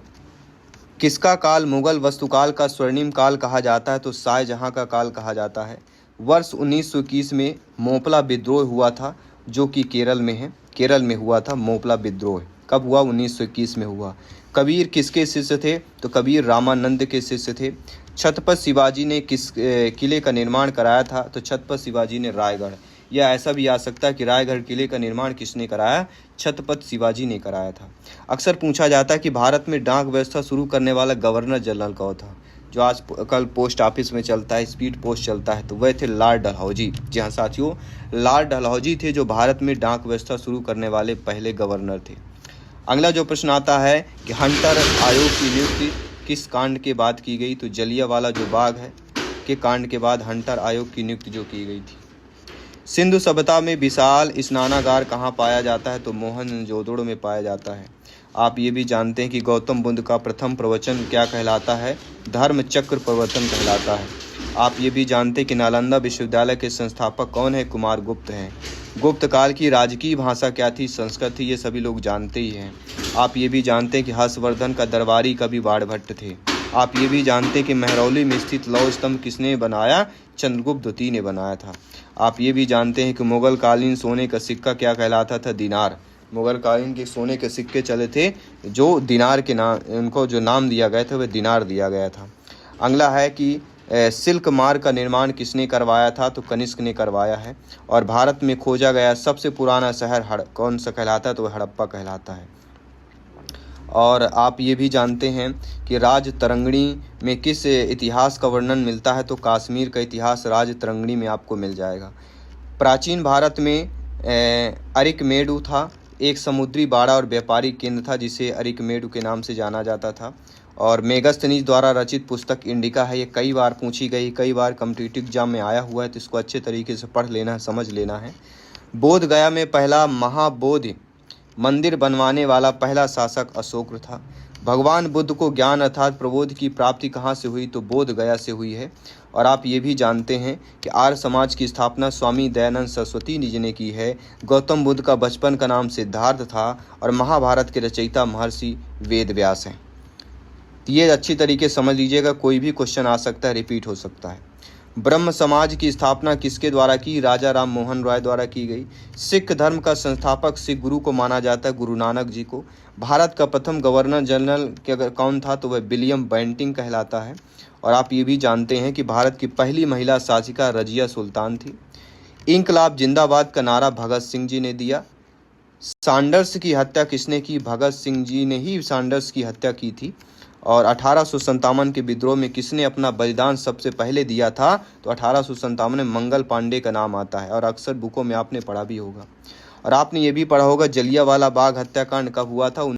किसका काल मुगल वस्तुकाल का स्वर्णिम काल कहा जाता है? तो शाहजहां का काल कहा जाता है। वर्ष 1921 में मोपला विद्रोह हुआ था, जो कि केरल में है। केरल में हुआ था मोपला विद्रोह। कब हुआ? 1921 में हुआ। कबीर किसके शिष्य थे? तो कबीर रामानंद के शिष्य थे। छत्रपति शिवाजी ने किस किले का निर्माण कराया था? तो छत्रपति शिवाजी ने रायगढ़। या ऐसा भी आ सकता है कि रायगढ़ किले का निर्माण किसने कराया? छत्रपति शिवाजी ने कराया था। अक्सर पूछा जाता है कि भारत में डाक व्यवस्था शुरू करने वाला गवर्नर जनरल कौन था? जो आज कल पोस्ट ऑफिस में चलता है, स्पीड पोस्ट चलता है, तो वह थे लॉर्ड डलहौजी। जी हाँ साथियों, लॉर्ड डलहौजी थे जो भारत में डाक व्यवस्था शुरू करने वाले पहले गवर्नर थे। अगला जो प्रश्न आता है कि हंटर आयोग की नियुक्ति किस कांड के बाद की गई? तो जलियांवाला जो बाग है के कांड के बाद हंटर आयोग की नियुक्ति जो की गई थी। सिंधु सभ्यता में विशाल स्नानागार कहाँ पाया जाता है? तो मोहनजोदड़ो में पाया जाता है। आप ये भी जानते हैं कि गौतम बुद्ध का प्रथम प्रवचन क्या कहलाता है? धर्म चक्र प्रवर्तन कहलाता है। आप ये भी जानते हैं कि नालंदा विश्वविद्यालय के संस्थापक कौन है? कुमार गुप्त हैं। गुप्त काल की राजकीय भाषा क्या थी? संस्कृत थी। ये सभी लोग जानते ही हैं। आप ये भी जानते हैं कि हर्षवर्धन का दरबारी कवि बाणभट्ट थे। आप ये भी जानते हैं कि महरौली में स्थित लौह स्तंभ किसने बनाया? चंद्रगुप्त द्वितीय ने बनाया था। आप ये भी जानते हैं कि मुगल कालीन सोने का सिक्का क्या कहलाता था? दिनार। मुगल कालीन के सोने के सिक्के चले थे जो दिनार के नाम, उनको जो नाम दिया गया था वह दिनार दिया गया था। अगला है कि सिल्क मार्ग का निर्माण किसने करवाया था? तो कनिष्क ने करवाया है। और भारत में खोजा गया सबसे पुराना शहर कौन सा कहलाता है? तो हड़प्पा कहलाता है। और आप ये भी जानते हैं कि राजतरंगिणी में किस इतिहास का वर्णन मिलता है? तो कश्मीर का इतिहास राजतरंगिणी में आपको मिल जाएगा। प्राचीन भारत में अरिकमेडु था, एक समुद्री बाड़ा और व्यापारिक केंद्र था जिसे अरिकमेडु के नाम से जाना जाता था। और मेगस्थनीज द्वारा रचित पुस्तक इंडिका है। ये कई बार पूछी गई, कई बार कॉम्पिटिटिव एग्जाम में आया हुआ है, तो इसको अच्छे तरीके से पढ़ लेना है, समझ लेना है। बोध गया में पहला महाबोधि मंदिर बनवाने वाला पहला शासक अशोक था। भगवान बुद्ध को ज्ञान अर्थात प्रबोध की प्राप्ति कहाँ से हुई? तो बोध गया से हुई है। और आप ये भी जानते हैं कि आर्य समाज की स्थापना स्वामी दयानंद सरस्वती जी ने की है। गौतम बुद्ध का बचपन का नाम सिद्धार्थ था। और महाभारत के रचयिता महर्षि वेद व्यास हैं। ये अच्छी तरीके समझ लीजिएगा, कोई भी क्वेश्चन आ सकता है, रिपीट हो सकता है। ब्रह्म समाज की स्थापना किसके द्वारा की? राजा राम मोहन राय द्वारा की गई। सिख धर्म का संस्थापक सिख गुरु को माना जाता है, गुरु नानक जी को। भारत का प्रथम गवर्नर जनरल कौन था? तो वह विलियम बेंटिंग कहलाता है। और आप ये भी जानते हैं कि भारत की पहली महिला शासिका रजिया सुल्तान थी। इंकलाब जिंदाबाद का नारा भगत सिंह जी ने दिया। सैंडर्स की हत्या किसने की? भगत सिंह जी ने ही सैंडर्स की हत्या की थी। और 1857 के विद्रोह में किसने अपना बलिदान सबसे पहले दिया था? तो 1857 में मंगल पांडे का नाम आता है। और अक्सर बुकों में आपने पढ़ा भी होगा। और आपने ये भी पढ़ा होगा जलियांवाला बाग हत्याकांड कब हुआ था?